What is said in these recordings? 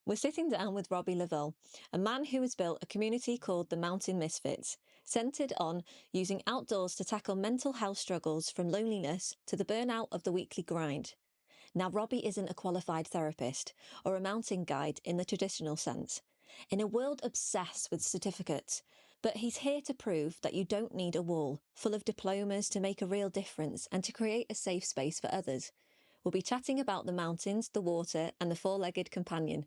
We're sitting down with Robbie Lovell, a man who has built a community called the Mountain Misfits, centred on using outdoors to tackle mental health struggles from loneliness to the burnout of the weekly grind. Now, Robbie isn't a qualified therapist or a mountain guide in the traditional sense, in a world obsessed with certificates, but he's here to prove that you don't need a wall full of diplomas to make a real difference and to create a safe space for others. We'll be chatting about the mountains, the water, and the four-legged companion.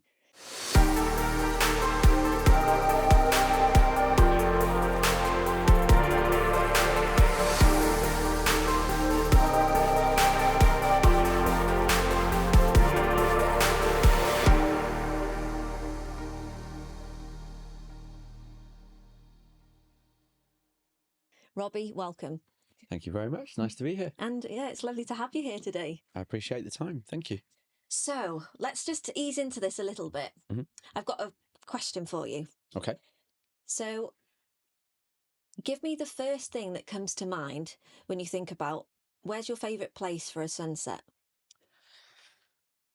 Robbie, welcome. Thank you very much. Nice to be here. And yeah, it's lovely to have you here today. I appreciate the time. Thank you. So let's just ease into this a little bit. Mm-hmm. I've got a question for you. Okay. So give me the first thing that comes to mind when you think about where's your favourite place for a sunset?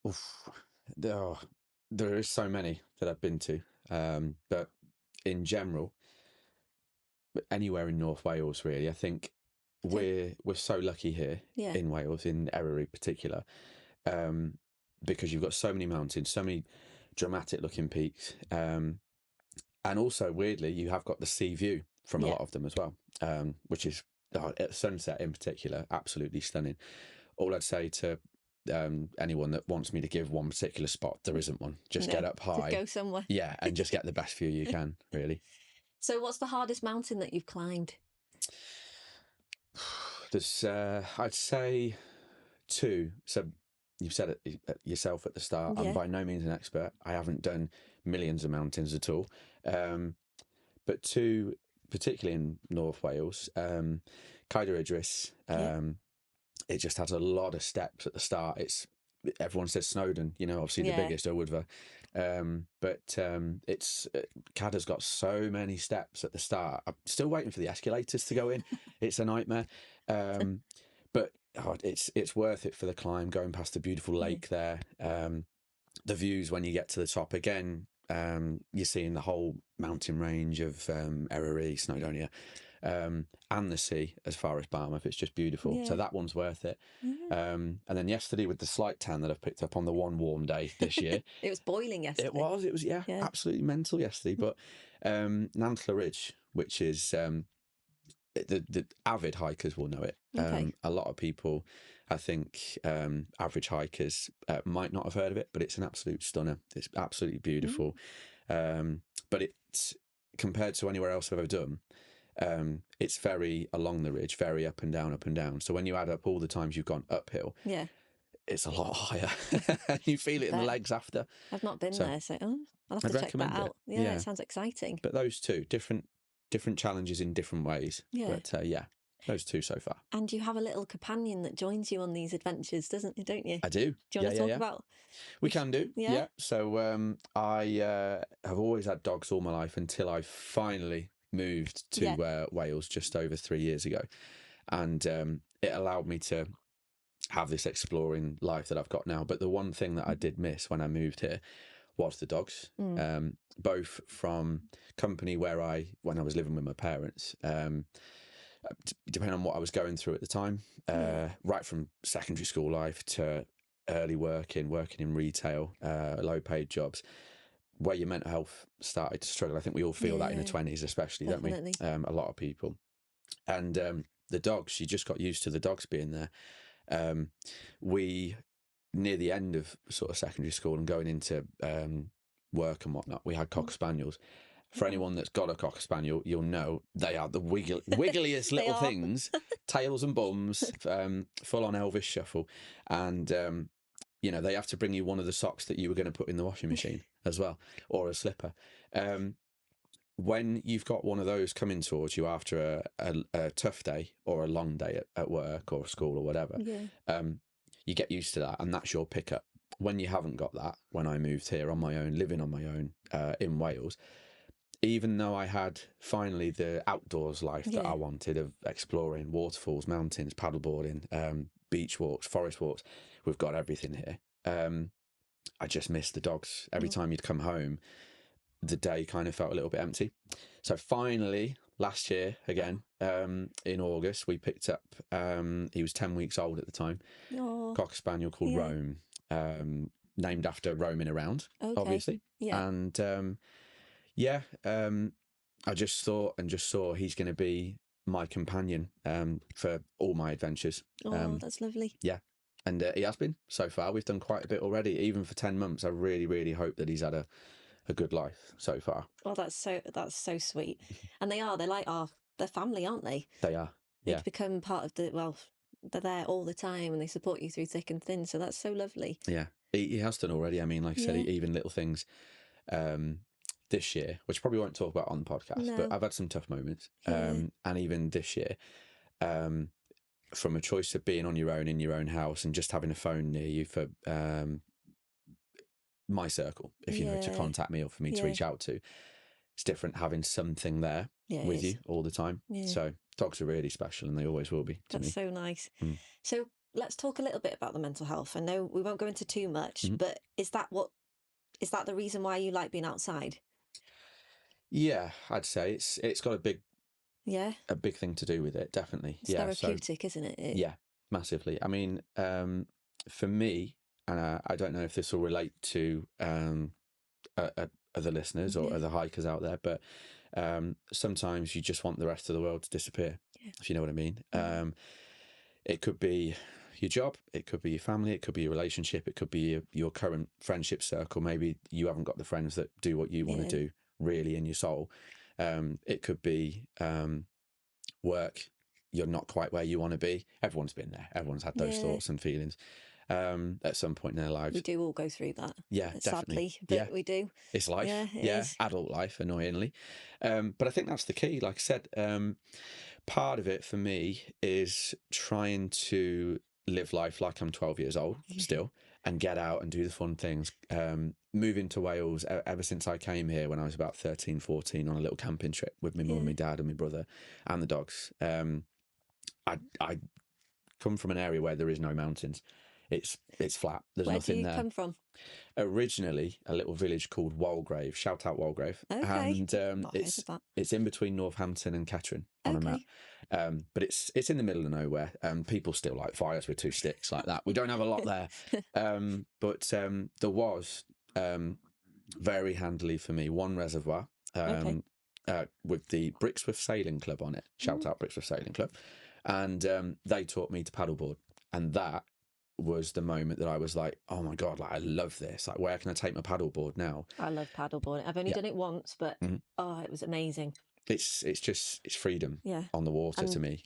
Oof. There is so many that I've been to, but in general, anywhere in North Wales, really. I think we're so lucky here in Wales, in Eryri particular, because you've got so many mountains, so many dramatic looking peaks, and also weirdly you have got the sea view from a lot of them as well, which is at sunset in particular absolutely stunning. All I'd say to anyone that wants me to give one particular spot, there isn't one. Just get up high, go somewhere, and just get the best view you can, really. So what's the hardest mountain that you've climbed? There's I'd say two. So you've said it yourself at the start. I'm by no means an expert. I haven't done millions of mountains at all, but two, particularly in North Wales, Cader Idris. It just has a lot of steps at the start. Everyone says Snowdon, obviously the biggest, or Woodver, but it's Cader's got so many steps at the start. I'm still waiting for the escalators to go in. It's a nightmare, but it's worth it for the climb. Going past the beautiful lake there, the views when you get to the top again. You're seeing the whole mountain range of Eryri, Snowdonia, and the sea as far as Barmouth. It's just beautiful. So that one's worth it. And then yesterday, with the slight tan that I've picked up on the one warm day this year. It was boiling yesterday. It was absolutely mental yesterday. But Nantler Ridge, which is the avid hikers will know it. A lot of people, I think, average hikers might not have heard of it, but it's an absolute stunner. It's absolutely beautiful. But it's, compared to anywhere else I've ever done, it's very along the ridge, very up and down, up and down. So when you add up all the times you've gone uphill, it's a lot higher. You feel it in the legs after. I've not been there, so I'll have to check that out. Yeah, it sounds exciting. But those two, different challenges in different ways. But those two so far. And you have a little companion that joins you on these adventures, don't you? I do. Do you want to talk about? We can do. Yeah. So I have always had dogs all my life until I finally moved to Wales just over 3 years ago, and it allowed me to have this exploring life that I've got now. But the one thing that I did miss when I moved here was the dogs, both from company when I was living with my parents, depending on what I was going through at the time, right from secondary school life to early working in retail, low paid jobs, where your mental health started to struggle. I think we all feel that in the 20s especially, definitely. Don't we? A lot of people. And the dogs, you just got used to the dogs being there. We, near the end of sort of secondary school and going into work and whatnot, we had Cocker Spaniels. For anyone that's got a Cocker Spaniel, you'll know they are the wiggliest little things, tails and bums, full on Elvis shuffle. And, they have to bring you one of the socks that you were going to put in the washing machine as well, or a slipper. When you've got one of those coming towards you after a tough day or a long day at work or school or whatever, you get used to that, and that's your pickup. When you haven't got that, when I moved here on my own, living on my own in Wales, even though I had finally the outdoors life that I wanted, of exploring waterfalls, mountains, paddleboarding, beach walks, forest walks, we've got everything here. I just missed the dogs. Every time you'd come home, the day kind of felt a little bit empty. So finally, last year again, in August, we picked up, he was 10 weeks old at the time, Cocker Spaniel called Rome, named after roaming around, obviously. And I just thought and just saw he's going to be my companion for all my adventures. That's lovely. Yeah. And he has been so far. We've done quite a bit already. Even for 10 months, I really, really hope that he's had a good life so far. Well, that's so sweet. And they're like they're family, aren't they? They are. They've become part of they're there all the time and they support you through thick and thin. So that's so lovely. Yeah. He has done already. I mean, like I said, even little things this year, which I probably won't talk about on the podcast, but I've had some tough moments. And even this year, from a choice of being on your own in your own house and just having a phone near you for my circle, if you know, to contact me or for me to reach out to, it's different having something there with you all the time. So dogs are really special and they always will be to me. That's so nice. So let's talk a little bit about the mental health. I know we won't go into too much, but is that the reason why you like being outside? Yeah, I'd say it's got a big thing to do with it, definitely. It's therapeutic, isn't it? Yeah, massively. I mean, for me, and I don't know if this will relate to other listeners or other hikers out there, but sometimes you just want the rest of the world to disappear, if you know what I mean. It could be your job, it could be your family, it could be your relationship, it could be your current friendship circle. Maybe you haven't got the friends that do what you want to do really in your soul. It could be work, you're not quite where you want to be. Everyone's been there. Everyone's had those thoughts and feelings at some point in their lives. We do all go through that. Yeah, definitely. Sadly, but we do. It's life. It is. Adult life, annoyingly. But I think that's the key. Like I said, part of it for me is trying to live life like I'm 12 years old still and get out and do the fun things. Moving to Wales ever since I came here when I was about 13, 14 on a little camping trip with my mum, my dad and my brother and the dogs. I come from an area where there is no mountains. It's flat. There's nothing there. Where do you come from? Originally, a little village called Walgrave. Shout out Walgrave. Okay. And it's in between Northampton and Kettering on a map. But it's in the middle of nowhere. People still light fires with two sticks like that. We don't have a lot there. But there was very handily for me one reservoir with the Brixworth Sailing Club on it. Shout out Brixworth Sailing Club. And they taught me to paddleboard. And that was the moment that I was like, oh my God, like I love this. Like, where can I take my paddleboard now? I love paddleboarding. I've only done it once, but it was amazing. It's freedom on the water to me.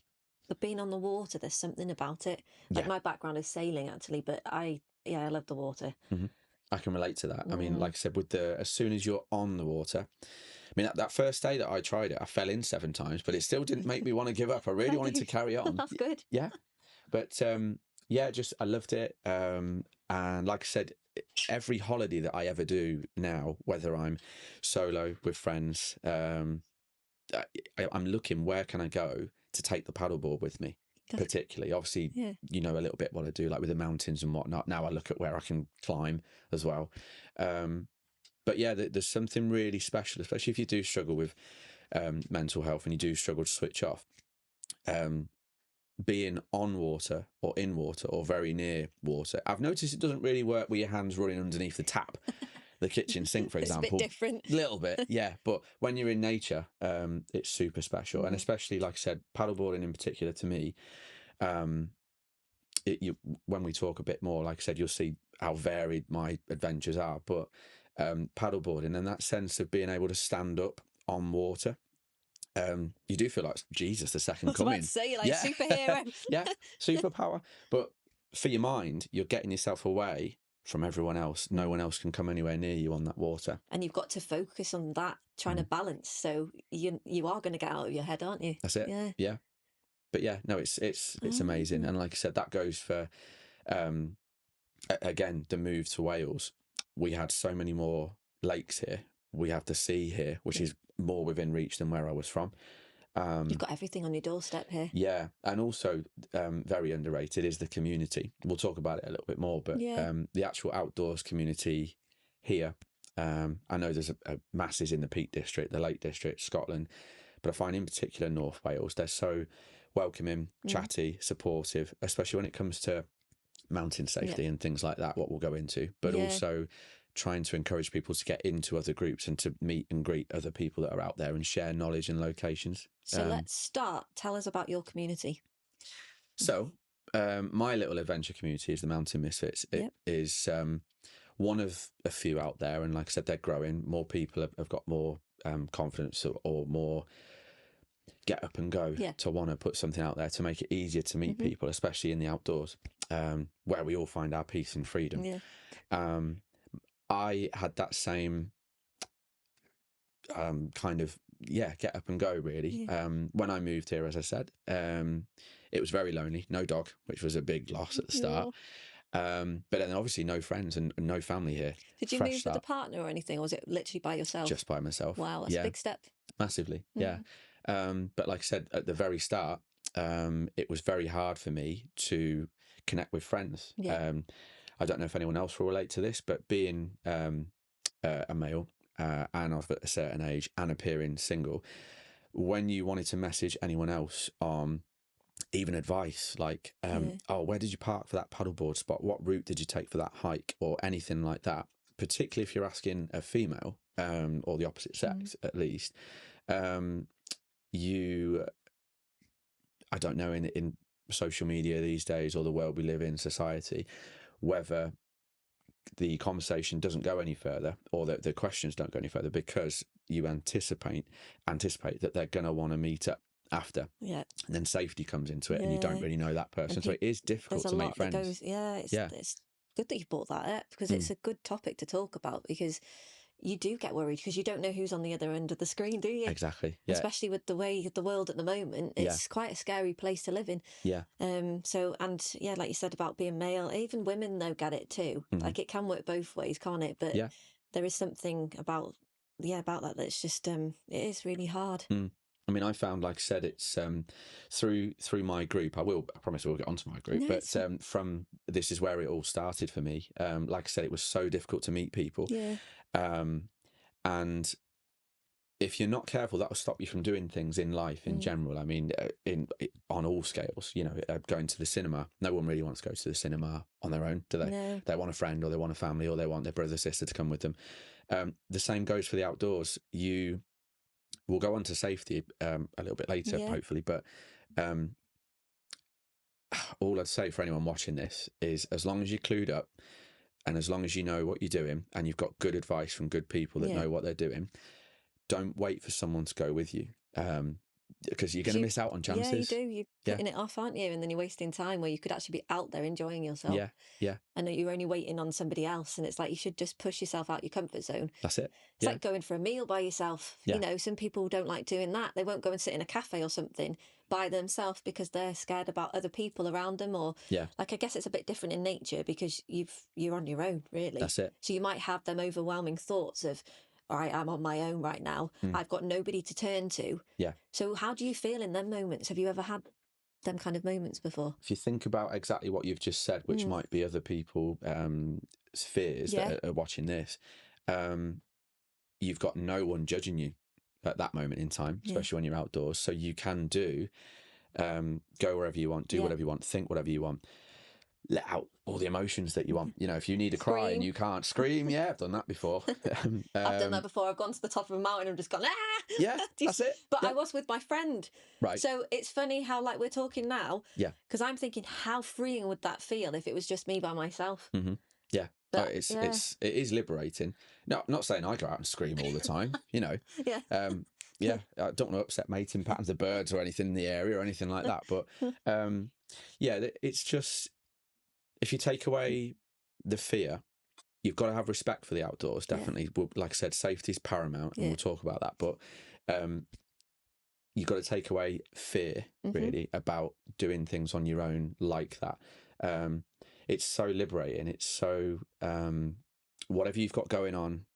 But being on the water, there's something about it. Like my background is sailing actually, but I love the water. I can relate to that. I mean, like I said, as soon as you're on the water, I mean, that first day that I tried it, I fell in 7 times, but it still didn't make me want to give up. I really wanted to carry on. That's good. Yeah. But I loved it. And like I said, every holiday that I ever do now, whether I'm solo with friends, I'm looking, where can I go to take the paddleboard with me? Particularly, obviously, you know a little bit what I do, like with the mountains and whatnot. Now I look at where I can climb as well. But yeah, there's something really special, especially if you do struggle with mental health and you do struggle to switch off. Being on water or in water or very near water, I've noticed it doesn't really work with your hands running underneath the tap, the kitchen sink, for example. It's a bit different. Little bit, yeah. But when you're in nature, it's super special. And especially, like I said, paddleboarding in particular to me, when we talk a bit more, like I said, you'll see how varied my adventures are. But paddleboarding and that sense of being able to stand up on water, you do feel like Jesus, the second coming. I was about to say, like superhero. Yeah, superpower. But for your mind, you're getting yourself away from everyone else. No one else can come anywhere near you on that water. And you've got to focus on that, trying to balance. So you are going to get out of your head, aren't you? That's it. Yeah. But yeah, no, it's amazing. And like I said, that goes for, again, the move to Wales. We had so many more lakes here. We have the sea here, which is more within reach than where I was from. You've got everything on your doorstep here. Yeah, and also very underrated is the community. We'll talk about it a little bit more, but the actual outdoors community here. I know there's a masses in the Peak District, the Lake District, Scotland, but I find in particular North Wales, they're so welcoming, chatty, supportive, especially when it comes to mountain safety and things like that, what we'll go into, but also trying to encourage people to get into other groups and to meet and greet other people that are out there and share knowledge and locations. So let's start. Tell us about your community. So my little adventure community is the Mountain Misfits. It is one of a few out there, and like I said, they're growing. More people have got more confidence or more get up and go to want to put something out there to make it easier to meet people, especially in the outdoors, where we all find our peace and freedom. I had that same kind of get up and go really. When I moved here, as I said, it was very lonely, no dog, which was a big loss at the start. But then obviously no friends and no family here. Did you move with a partner or anything, or was it literally by yourself? Just by myself. Wow, that's a big step. Massively, but like I said at the very start, it was very hard for me to connect with friends. I don't know if anyone else will relate to this, but being a male and of a certain age and appearing single, when you wanted to message anyone else on even advice like, oh, where did you park for that paddleboard spot? What route did you take for that hike? Or anything like that, particularly if you're asking a female or the opposite sex at least, I don't know, in social media these days or the world we live in, society, whether the conversation doesn't go any further or the questions don't go any further because you anticipate that they're going to want to meet up after. And then safety comes into it and you don't really know that person. So it is difficult to make friends. It's good that you brought that up because it's a good topic to talk about, because you do get worried because you don't know who's on the other end of the screen, do you? Exactly. Especially with the way the world at the moment, it's quite a scary place to live in. So, and like you said about being male, even women though get it too. Like it can work both ways, can't it? But there is something about that that's just it is really hard. I mean, I found, like I said, it's through my group. I promise we'll get onto my group, but from this is where it all started for me. Like I said, it was so difficult to meet people. And if you're not careful, that will stop you from doing things in life in general. I mean, on all scales, going to the cinema. No one really wants to go to the cinema on their own, do they? No. They want a friend or they want a family or they want their brother or sister to come with them. The same goes for the outdoors. We'll go on to safety a little bit later, hopefully. But all I'd say for anyone watching this is, as long as you're clued up and as long as you know what you're doing and you've got good advice from good people that know what they're doing, don't wait for someone to go with you, because you're going to miss out on chances. Yeah, you do. You're putting it off, aren't you? And then you're wasting time where you could actually be out there enjoying yourself. And you're only waiting on somebody else. And it's like you should just push yourself out your comfort zone. That's it. It's like going for a meal by yourself. Some people don't like doing that. They won't go and sit in a cafe or something by themselves because they're scared about other people around them. Or like, I guess it's a bit different in nature because you're on your own, really. That's it. So you might have them overwhelming thoughts of, all right, I'm on my own right now. I've got nobody to turn to. So how do you feel in them moments? Have you ever had them kind of moments before? If you think about exactly what you've just said, which might be other people's fears that are watching this, you've got no one judging you at that moment in time, especially when you're outdoors. So you can go wherever you want, do whatever you want, think whatever you want. Let out all the emotions that you want. If you need to cry and you can't scream, I've done that before. I've done that before. I've gone to the top of a mountain and just gone, that's it. But I was with my friend. Right. So it's funny how, like, we're talking now. Because I'm thinking, how freeing would that feel if it was just me by myself? But, it is liberating. No, not saying I go out and scream all the time, I don't want to upset mating patterns of birds or anything in the area or anything like that. But it's just, if you take away the fear, you've got to have respect for the outdoors, definitely. Like I said, safety is paramount, and we'll talk about that. But you've got to take away fear, really, about doing things on your own like that. It's so liberating. It's so, whatever you've got going on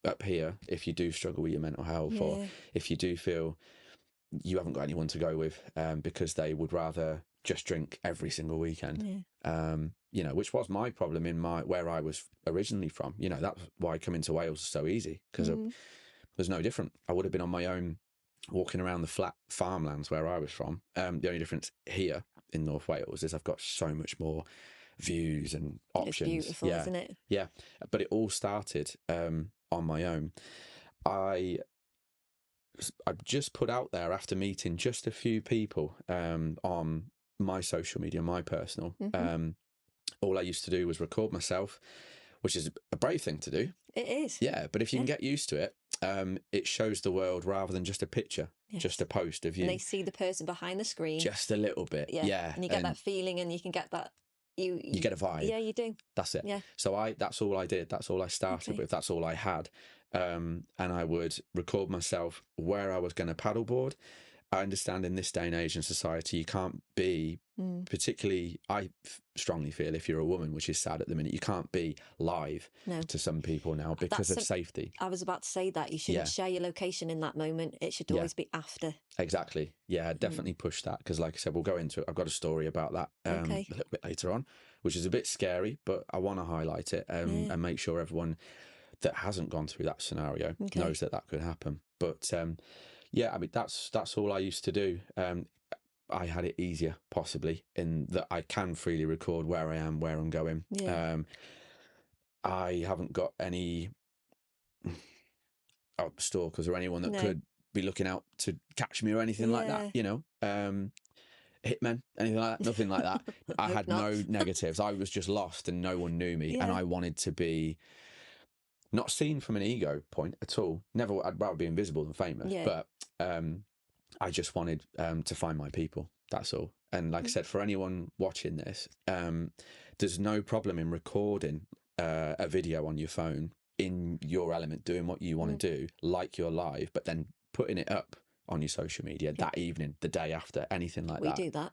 up here, if you do struggle with your mental health or if you do feel you haven't got anyone to go with, because they would rather just drink every single weekend. You know, which was my problem in where I was originally from. You know, that's why coming to Wales is so easy, because there's no different. I would have been on my own walking around the flat farmlands where I was from. The only difference here in North Wales is I've got so much more views and options. It's beautiful, isn't it? Yeah. But it all started on my own. I just put out there, after meeting just a few people on my social media, my personal, all I used to do was record myself, which is a brave thing to do. It is. Yeah, but if you can get used to it, it shows the world rather than just a picture, just a post of you. And they see the person behind the screen. Just a little bit, yeah. And you get that feeling, and you can get that... You get a vibe. Yeah, you do. That's it. Yeah. So that's all I did. That's all I started with. That's all I had. And I would record myself where I was going to paddleboard. I understand in this day and age in society, you can't be particularly, I strongly feel, if you're a woman, which is sad at the minute, you can't be live to some people now because of safety. I was about to say that. You shouldn't share your location in that moment. It should always be after. Exactly. Yeah, definitely push that, because like I said, we'll go into it. I've got a story about that a little bit later on, which is a bit scary, but I want to highlight it and make sure everyone that hasn't gone through that scenario knows that could happen. But yeah, I mean, that's all I used to do. I had it easier, possibly, in that I can freely record where I am, where I'm going. I haven't got any stalkers or anyone that could be looking out to catch me or anything like that, you know. Hitmen, anything like that, nothing like that. I had no negatives. I was just lost and no one knew me, and I wanted to be not seen from an ego point at all. Never, I'd rather be invisible than famous, but I just wanted to find my people. That's all. And like I said, for anyone watching this, there's no problem in recording a video on your phone in your element, doing what you want to do, like you're live, but then putting it up on your social media that evening, the day after, anything like that. We do that.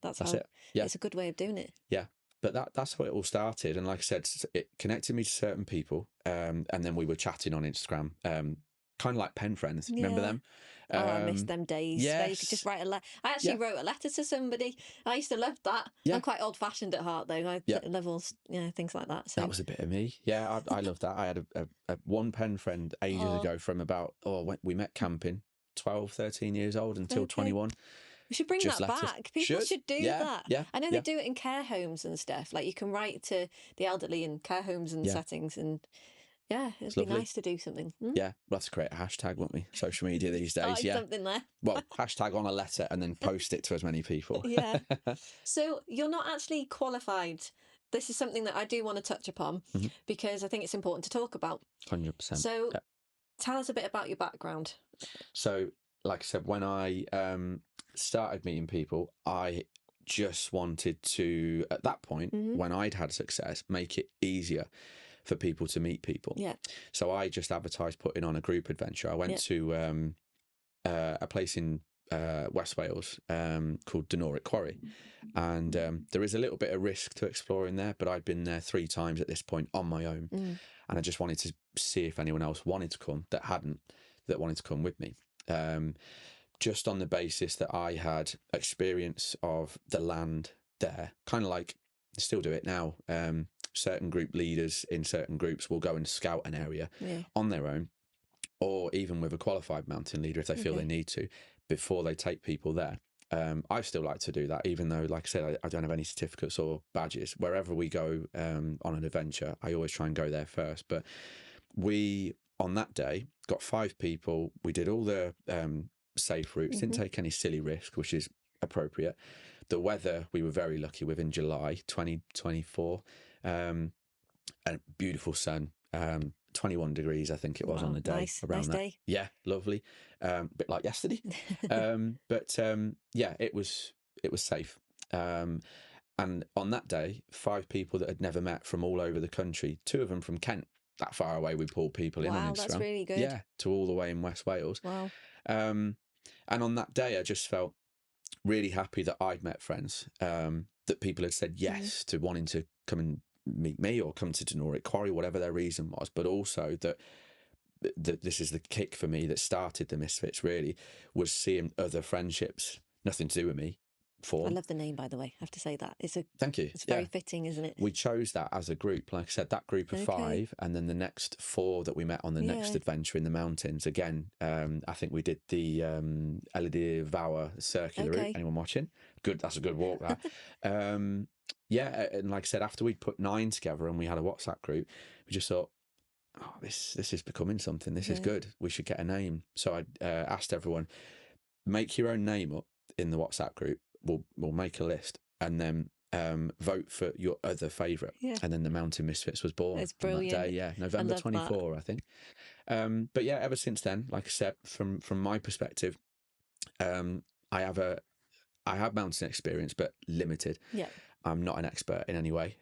That's how, it. Yeah. It's a good way of doing it. Yeah. But that's how it all started. And like I said, it connected me to certain people. And then we were chatting on Instagram, kind of like pen friends. Remember them? I miss them days. Yes. Where you could just write a letter. I actually wrote a letter to somebody. I used to love that. I'm quite old-fashioned at heart, though. I levels, things like that. So that was a bit of me. Yeah, I love that. I had a one pen friend ages ago from about, we met camping, 12, 13 years old until 21. We should bring that back. People should do that. Yeah, I know they do it in care homes and stuff. Like, you can write to the elderly in care homes and settings, and it'd be nice to do something. Yeah, we'll have to create a hashtag, won't we? Social media these days. Something there. Well, hashtag on a letter and then post it to as many people. So you're not actually qualified. This is something that I do want to touch upon because I think it's important to talk about. 100%. So tell us a bit about your background. So, like I said, when I started meeting people, I just wanted to, at that point, when I'd had success, make it easier for people to meet people. Yeah. So I just advertised putting on a group adventure. I went to a place in West Wales called Denoric Quarry, and there is a little bit of risk to exploring there, but I'd been there 3 times at this point on my own, and I just wanted to see if anyone else wanted to come that wanted to come with me. Just on the basis that I had experience of the land there, kind of like, still do it now. Certain group leaders in certain groups will go and scout an area on their own, or even with a qualified mountain leader if they feel they need to, before they take people there. I still like to do that, even though, like I said, I don't have any certificates or badges. Wherever we go on an adventure, I always try and go there first. But we, on that day, got 5 people. We did all the safe routes, didn't take any silly risk, which is appropriate. The weather, we were very lucky with in July 2024. And beautiful sun, 21 degrees, I think it was on the day. Nice day. Yeah, lovely. Bit like yesterday. But it was safe. And on that day, 5 people that had never met from all over the country, 2 of them from Kent, that far away, we pulled people in on Instagram. Wow, that's really good. Yeah, to all the way in West Wales. Wow. And on that day, I just felt really happy that I'd met friends, that people had said yes to wanting to come and meet me or come to Denoric Quarry, whatever their reason was, but also that this is the kick for me that started the Misfits, really, was seeing other friendships, nothing to do with me, form. I love the name, by the way. I have to say that. Thank you. It's very fitting, isn't it? We chose that as a group. Like I said, that group of 5, and then the next 4 that we met on the next adventure in the mountains. Again, I think we did the Vower circular route. Anyone watching? Good. That's a good walk, that. And like I said, after we'd put 9 together and we had a WhatsApp group, we just thought, oh, this is becoming something. This is good. We should get a name. So I asked everyone, make your own name up in the WhatsApp group. We'll make a list, and then vote for your other favourite. And then the Mountain Misfits was born. It's brilliant. On that day, November 24, I think. But yeah, ever since then, like I said, from my perspective, I have mountain experience, but limited. I'm not an expert in any way.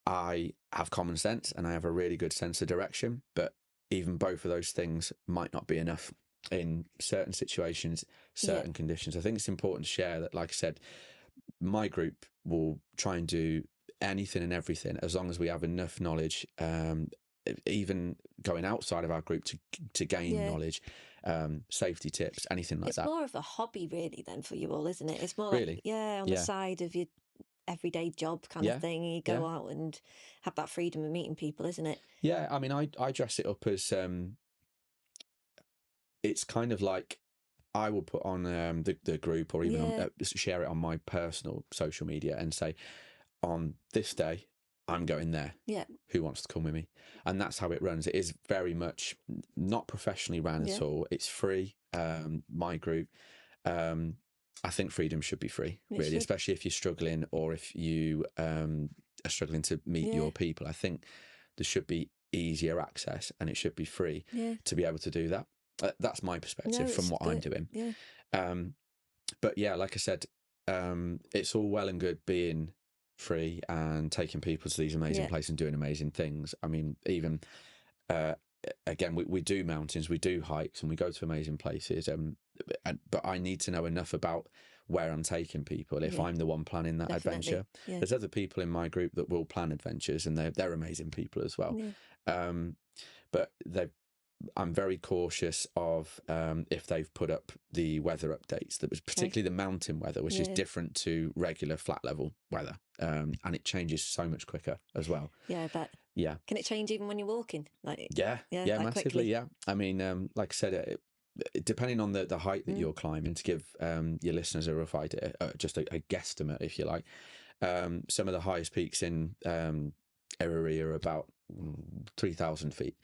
I have common sense and I have a really good sense of direction, but even both of those things might not be enough in certain situations, certain conditions. I think it's important to share that, like I said, my group will try and do anything and everything as long as we have enough knowledge, even going outside of our group to gain knowledge, safety tips, anything like that. It's more of a hobby, really, then, for you all, isn't it? It's more really? like, on the side of your everyday job kind of thing. You go out and have that freedom of meeting people, isn't it? Yeah, I mean, I dress it up as it's kind of like I will put on the group, or even share it on my personal social media and say, on this day I'm going there. Who wants to come with me? And that's how it runs. It is very much not professionally ran at all. It's free. My group. I think freedom should be free, really, especially if you're struggling, or if you are struggling to meet your people. I think there should be easier access, and it should be free to be able to do that. That's my perspective from what I'm doing. But yeah, like I said, it's all well and good being free and taking people to these amazing places and doing amazing things. I mean, even again, we do mountains, we do hikes, and we go to amazing places. But I need to know enough about where I'm taking people if I'm the one planning that adventure. There's other people in my group that will plan adventures, and they're amazing people as well. But I'm very cautious of if they've put up the weather updates, that was particularly the mountain weather, which is different to regular flat level weather, and it changes so much quicker as well. I bet. Can it change even when you're walking? Like massively. Quickly? I mean, like I said, depending on the height that you're climbing, to give your listeners a rough idea, just a guesstimate, if you like, some of the highest peaks in Erie are about 3,000 feet.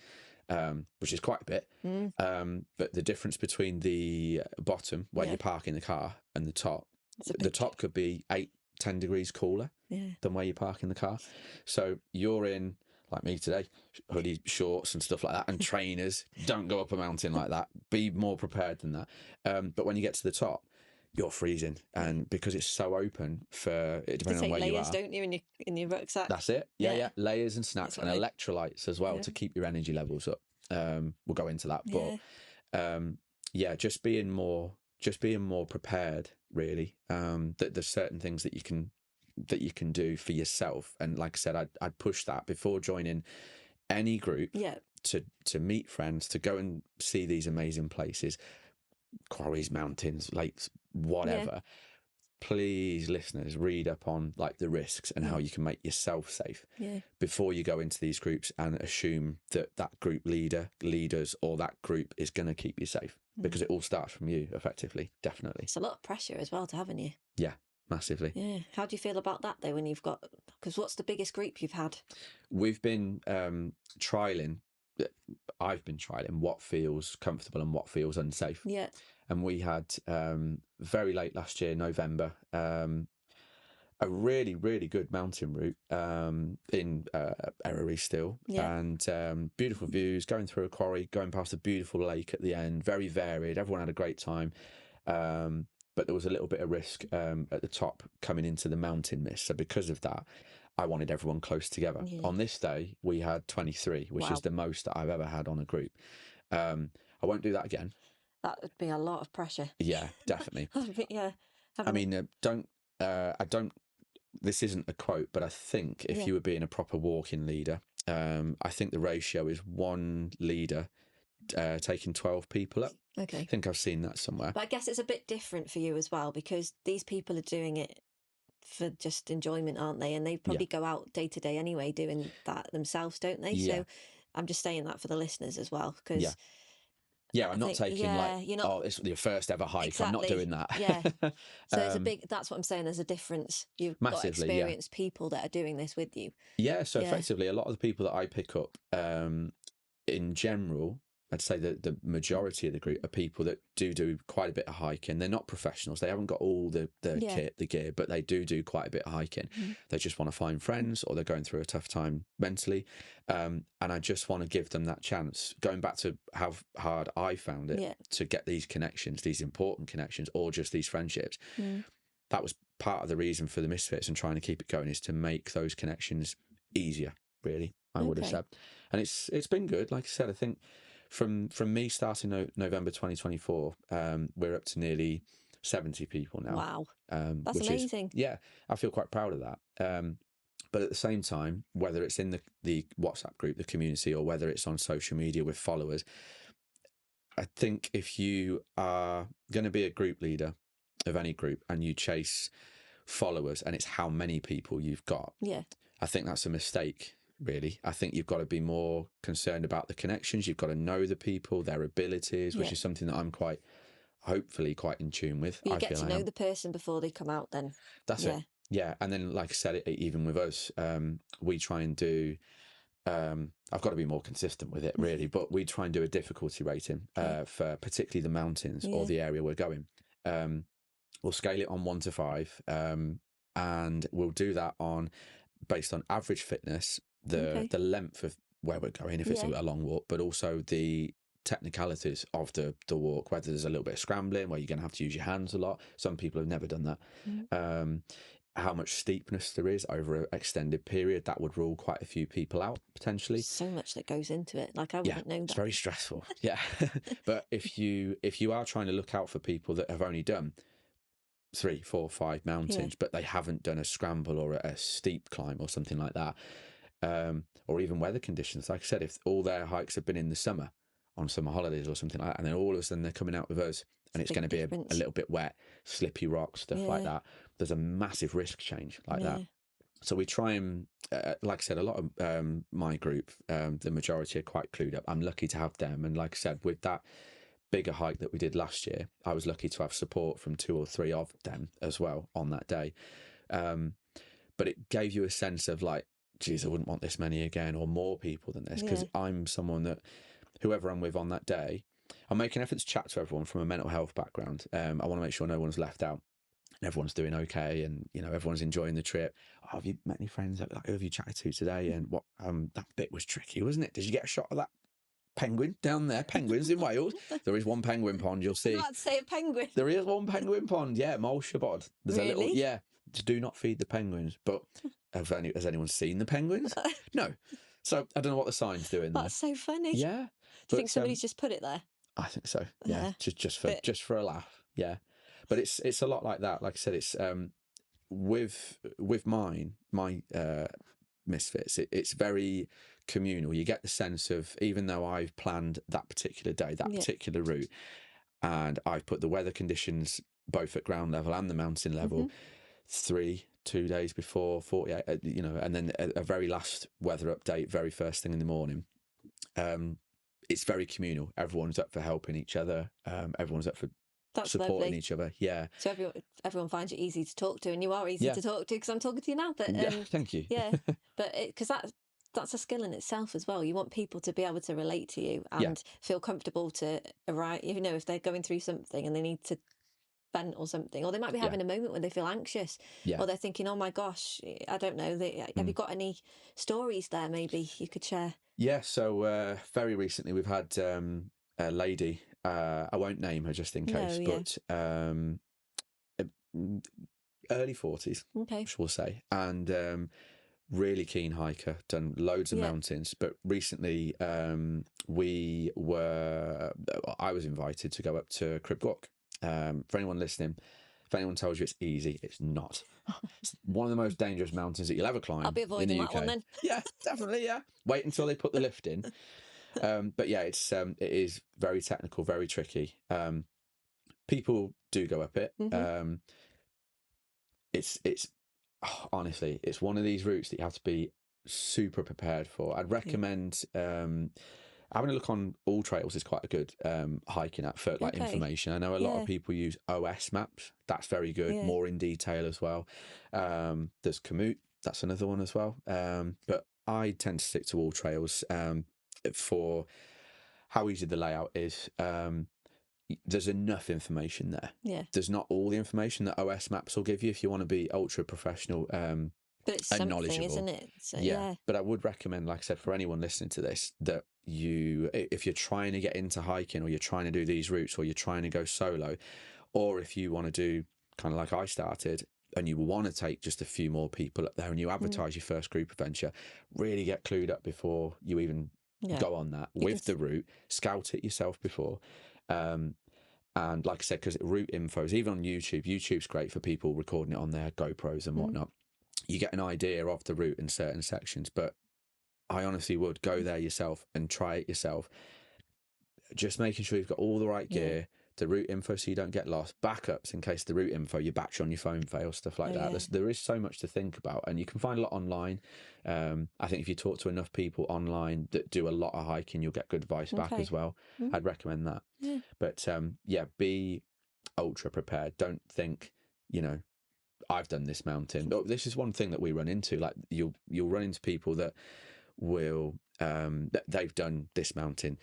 Which is quite a bit. But the difference between the bottom, where you're parking the car, and the top could be 8-10 degrees cooler than where you're parking the car. So you're in, like me today, hoodie, shorts and stuff like that, and trainers. Don't go up a mountain like that. Be more prepared than that. But when you get to the top, you're freezing, and because it's so open, depending on where you are. Layers, don't you, in your rucksack? That's it. Yeah. Layers and snacks and electrolytes as well to keep your energy levels up. We'll go into that, but just being more prepared, really. That there's certain things that you can do for yourself, and like I said, I'd push that before joining any group. To meet friends, to go and see these amazing places, quarries, mountains, lakes, whatever. Please, listeners, read up on like the risks and how you can make yourself safe before you go into these groups, and assume that group leaders or that group is going to keep you safe, because it all starts from you, effectively. Definitely. It's a lot of pressure as well to have in you. Yeah, massively. How do you feel about that though, when you've got, because what's the biggest group you've had? We've been trialing. I've been trialing what feels comfortable and what feels unsafe. And we had very late last year, November, a really, really good mountain route in Erie still, and beautiful views, going through a quarry, going past a beautiful lake at the end, very varied. Everyone had a great time, but there was a little bit of risk at the top coming into the mountain mist. So because of that, I wanted everyone close together. On this day, we had 23, which is the most that I've ever had on a group. I won't do that again. That would be a lot of pressure. Yeah, definitely. I mean, I don't this isn't a quote, but I think if you were being a proper walking leader, I think the ratio is one leader taking 12 people up. Okay. I think I've seen that somewhere. But I guess it's a bit different for you as well, because these people are doing it for just enjoyment, aren't they? And they probably go out day to day anyway doing that themselves, don't they? Yeah. So I'm just saying that for the listeners as well, because I'm not taking you're not, it's your first ever hike. exactly. I'm not doing that. Yeah. So there's that's what I'm saying. There's a difference. You've got Massively, experienced people that are doing this with you. Yeah. So effectively, a lot of the people that I pick up, in general, I'd say that the majority of the group are people that do quite a bit of hiking. They're not professionals. They haven't got all the kit, the gear, but they do quite a bit of hiking. They just want to find friends, or they're going through a tough time mentally. And I just want to give them that chance. Going back to how hard I found it to get these connections, these important connections, or just these friendships. That was part of the reason for the Misfits and trying to keep it going, is to make those connections easier, really, I would have said. And it's been good. Like I said, I think from me starting November 2024, we're up to nearly 70 people now. Wow. That's amazing. I feel quite proud of that. But at the same time, whether it's in the WhatsApp group, the community, or whether it's on social media with followers, I think if you are going to be a group leader of any group and you chase followers and it's how many people you've got, I think that's a mistake, really. I think you've got to be more concerned about the connections. You've got to know the people, their abilities, which is something that I'm hopefully quite in tune with. You get to know the person before they come out then. That's it. Yeah. And then, like I said, even with us, we try and do, I've got to be more consistent with it, really, but we try and do a difficulty rating for particularly the mountains or the area we're going. We'll scale it on 1 to 5, and we'll do that based on average fitness, the length of where we're going, if it's a long walk, but also the technicalities of the walk, whether there's a little bit of scrambling where you're going to have to use your hands a lot. Some people have never done that. How much steepness there is over an extended period, that would rule quite a few people out, potentially. So much that goes into it. Like, I wouldn't know that. It's very stressful. But if you are trying to look out for people that have only done 3, 4, 5 mountains, but they haven't done a scramble or a steep climb or something like that, or even weather conditions. Like I said, if all their hikes have been in the summer, on summer holidays or something like that, and then all of a sudden they're coming out with us and it's going to be a little bit wet, slippy rocks, stuff like that, there's a massive risk change like that. So we try and, like I said, a lot of my group, the majority are quite clued up. I'm lucky to have them. And like I said, with that bigger hike that we did last year, I was lucky to have support from 2 or 3 of them as well on that day. But it gave you a sense of like, geez, I wouldn't want this many again, or more people than this, because I'm someone that, whoever I'm with on that day, I'm making an effort to chat to everyone from a mental health background. I want to make sure no one's left out and everyone's doing okay, and everyone's enjoying the trip. Oh, have you met any friends? Like, who have you chatted to today? And what that bit was tricky, wasn't it? Did you get a shot of that penguin down there? Penguins in Wales. There is one penguin pond, you'll see. Let's say a penguin. There is one penguin pond, Mole Shabod. There's really? a little, do not feed the penguins. But has anyone seen the penguins? No. So I don't know what the sign's doing there. That's so funny. Yeah. Do you think somebody's just put it there? I think so. Yeah. Just for a laugh. Yeah. But it's a lot like that. Like I said, it's with my Misfits, it's very communal. You get the sense of, even though I've planned that particular day, that particular route, and I've put the weather conditions both at ground level and the mountain level 2 days before, 48, and then a very last weather update, very first thing in the morning. It's very communal. Everyone's up for helping each other. Everyone's up for supporting each other. Yeah. So everyone finds you easy to talk to, and you are easy to talk to, because I'm talking to you now. But thank you. Yeah, but because that's a skill in itself as well. You want people to be able to relate to you and feel comfortable to arrive. If they're going through something and they need to vent or something, or they might be having a moment when they feel anxious, or they're thinking, oh my gosh, I don't know. Have you got any stories there maybe you could share? Yeah. So very recently we've had a lady. I won't name her just in case, but early 40s, we'll say, and really keen hiker, done loads of mountains. But recently, I was invited to go up to Crib Walk. For anyone listening, If anyone tells you it's easy, it's not. It's one of the most dangerous mountains that you'll ever climb. I'll be avoiding in the that UK. one then. Yeah, definitely. Yeah, wait until they put the lift in. But yeah, it is very technical, very tricky. People do go up it. It's honestly, it's one of these routes that you have to be super prepared for. I'd recommend having a look on All Trails is quite a good hiking app for like information. I know a lot of people use OS maps. That's very good, more in detail as well. There's Komoot, that's another one as well. But I tend to stick to All Trails for how easy the layout is. There's enough information there. Yeah. There's not all the information that OS maps will give you if you want to be ultra professional. But it's and something, knowledgeable, isn't it? So, yeah. But I would recommend, like I said, for anyone listening to this, that if you're trying to get into hiking, or you're trying to do these routes, or you're trying to go solo, or if you want to do kind of like I started, and you want to take just a few more people up there, and you advertise your first group adventure, really get clued up before you even go on that with the route. Scout it yourself before. And like I said, because route infos, even on YouTube's great for people recording it on their GoPros and whatnot. You get an idea of the route in certain sections, but I honestly would go there yourself and try it yourself. Just making sure you've got all the right gear, the route info so you don't get lost, backups in case the route info, your battery on your phone fails, stuff like that. There is so much to think about, and you can find a lot online. I think if you talk to enough people online that do a lot of hiking, you'll get good advice back as well. I'd recommend that. But be ultra prepared. Don't think, I've done this mountain. Oh, this is one thing that we run into. Like you'll run into people that will they've done this mountain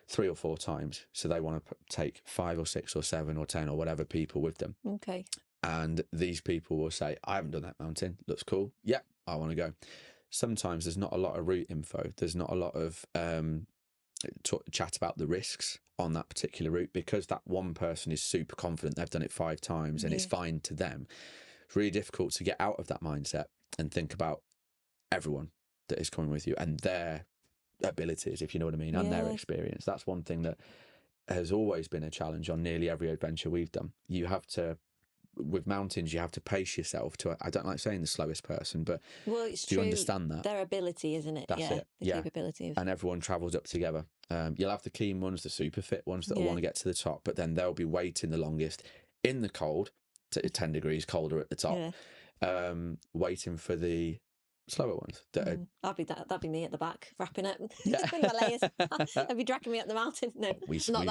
3 or 4 times, so they want to take 5 or 6 or 7 or 10 or whatever people with them. Okay. And these people will say, "I haven't done that mountain. Looks cool. Yeah, I want to go." Sometimes there's not a lot of route info. There's not a lot of chat about the risks on that particular route, because that one person is super confident they've done it 5 times and it's fine to them. It's really difficult to get out of that mindset and think about everyone that is coming with you and their abilities, if you know what I mean, and their experience. That's one thing that has always been a challenge on nearly every adventure we've done. You have to, with mountains, you have to pace yourself to, I don't like saying the slowest person, but it's do you understand that? Their ability, isn't it? That's it. The capability of... And everyone travels up together. You'll have the keen ones, the super fit ones that will want to get to the top, but then they'll be waiting the longest in the cold, to 10 degrees colder at the top, waiting for the slower ones. That'd be me at the back, wrapping up in my layers. I'd be dragging me up the mountain. No, we still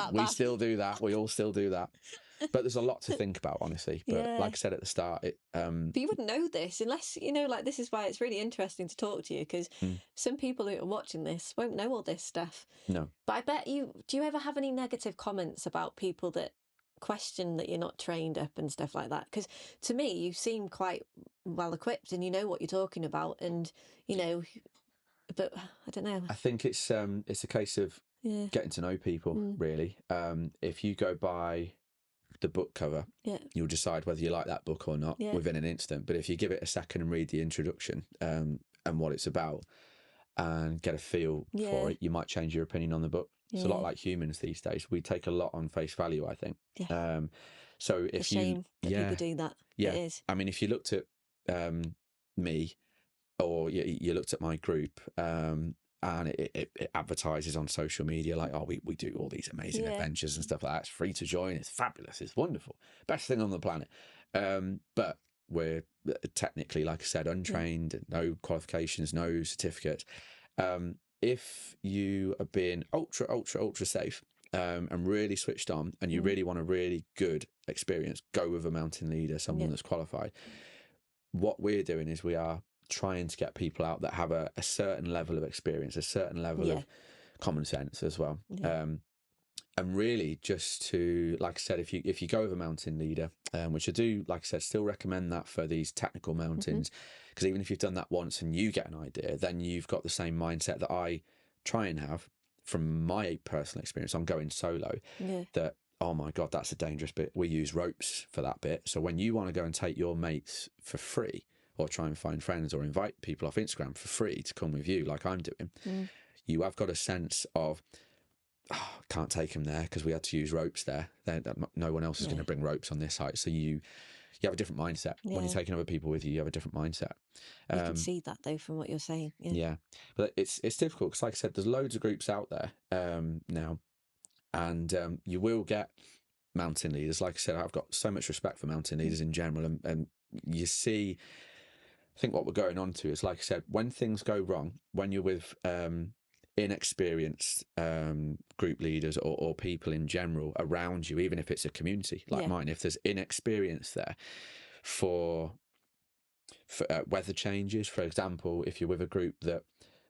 do that. We all still do that. But there's a lot to think about, honestly. But like I said at the start, but you wouldn't know this unless, like, this is why it's really interesting to talk to you, because some people who are watching this won't know all this stuff. No. But I bet do you ever have any negative comments about people that question that you're not trained up and stuff like that? Because to me, you seem quite well equipped and you know what you're talking about, and but I don't know. I think it's a case of getting to know people, really. If you go by the book cover, you'll decide whether you like that book or not within an instant. But if you give it a second and read the introduction and what it's about and get a feel for it, you might change your opinion on the book. It's a lot like humans these days. We take a lot on face value, I think. So if it's a shame that people do that. It is. I mean, if you looked at me, or you looked at my group, and it advertises on social media like, oh, we do all these amazing adventures and stuff like that. It's free to join. It's fabulous. It's wonderful. Best thing on the planet. But we're technically, like I said, untrained, no qualifications, no certificates. If you are being ultra safe and really switched on, and you really want a really good experience, go with a mountain leader, someone that's qualified. What we're doing is we are trying to get people out that have a certain level of experience, a certain level of common sense as well. And really just to, like I said, if you go with a mountain leader, which I do, like I said, still recommend that for these technical mountains, because even if you've done that once and you get an idea, then you've got the same mindset that I try and have from my personal experience on going solo, that, oh my God, that's a dangerous bit. We use ropes for that bit. So when you want to go and take your mates for free, or try and find friends or invite people off Instagram for free to come with you, like I'm doing, you have got a sense of, can't take them there because we had to use ropes there. No one else is going to bring ropes on this height. So you you have a different mindset. When you're taking other people with you, you have a different mindset. You can see that though from what you're saying. Yeah, but it's difficult because, like I said, there's loads of groups out there now, and you will get mountain leaders. Like I said, I've got so much respect for mountain leaders in general, and you see, I think what we're going on to is, like I said, when things go wrong, when you're with inexperienced group leaders or people in general around you, even if it's a community like mine, if there's inexperience there for weather changes, for example, if you're with a group that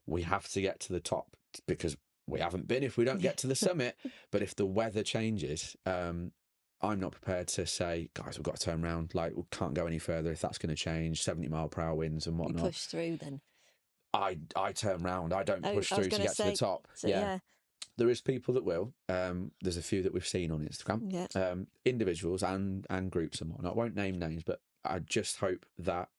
we have to get to the top because we haven't been if we don't get to the summit, but if the weather changes, I'm not prepared to say, guys, we've got to turn around, like we can't go any further if that's going to change, 70-mile-per-hour winds and whatnot. You push through then? I turn round. I don't push through to get to the top. So, yeah. There is people that will. There's a few that we've seen on Instagram. Individuals and groups and whatnot. I won't name names, but I just hope that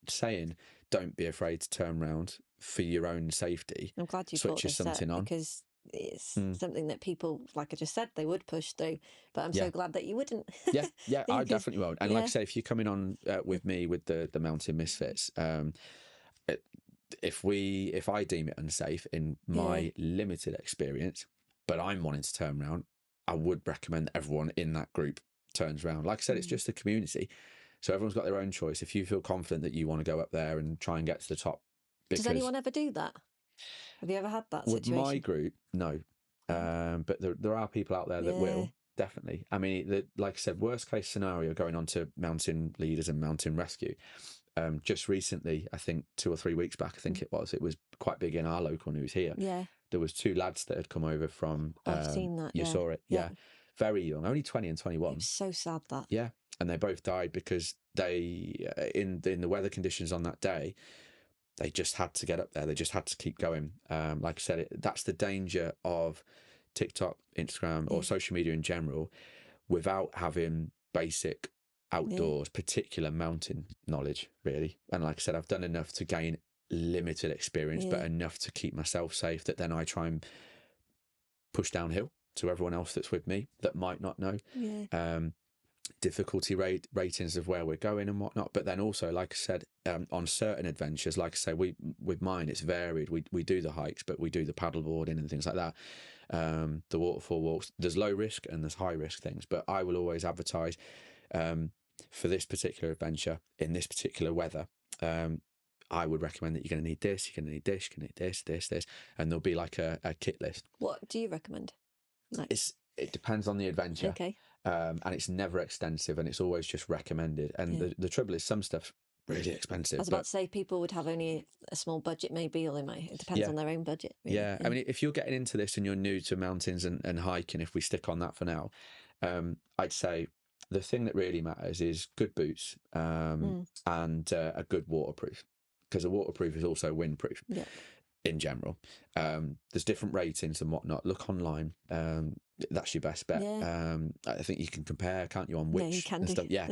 saying don't be afraid to turn round for your own safety. I'm glad you switches something on, because it's something that people, like I just said, they would push through, but I'm so glad that you wouldn't. yeah, I definitely won't. And like I say, if you're coming on with me with the Mountain Misfits, if I deem it unsafe in my limited experience, but I'm wanting to turn around, I would recommend everyone in that group turns around. Like I said, it's just a community, so everyone's got their own choice. If you feel confident that you want to go up there and try and get to the top, does anyone ever do that? Have you ever had that situation? With my group, no, but there are people out there that will, definitely. I mean, like I said, worst case scenario, going on to mountain leaders and mountain rescue. Just recently, I think 2 or 3 weeks back, I think it was quite big in our local news here. Yeah. There was 2 lads that had come over from... I've seen that, You saw it? Yeah. Very young, only 20 and 21. It was so sad, that. Yeah, and they both died because they, in the weather conditions on that day, they just had to get up there. They just had to keep going. Like I said, that's the danger of TikTok, Instagram, or social media in general, without having basic outdoors, particular mountain knowledge, really. And like I said, I've done enough to gain limited experience, but enough to keep myself safe, that then I try and push downhill to everyone else that's with me that might not know. Difficulty ratings of where we're going and whatnot. But then also, like I said, on certain adventures, like I say, with mine, it's varied. We do the hikes, but we do the paddle boarding and things like that. The waterfall walks, there's low risk and there's high risk things, but I will always advertise for this particular adventure in this particular weather. I would recommend that you're going to need this, you're going to need this, you're going to need this, and there'll be like a kit list. What do you recommend? Like... It depends on the adventure. Okay. And it's never extensive, and it's always just recommended. And the trouble is, some stuff's really expensive. I was about to say, people would have only a small budget maybe, or it depends on their own budget. Really. Yeah, I mean, if you're getting into this and you're new to mountains and hiking, if we stick on that for now, I'd say the thing that really matters is good boots and a good waterproof, because a waterproof is also windproof. Yeah. In general, there's different ratings and whatnot. Look online. That's your best bet. I think you can compare, can't you, on which you can and stuff. Yeah.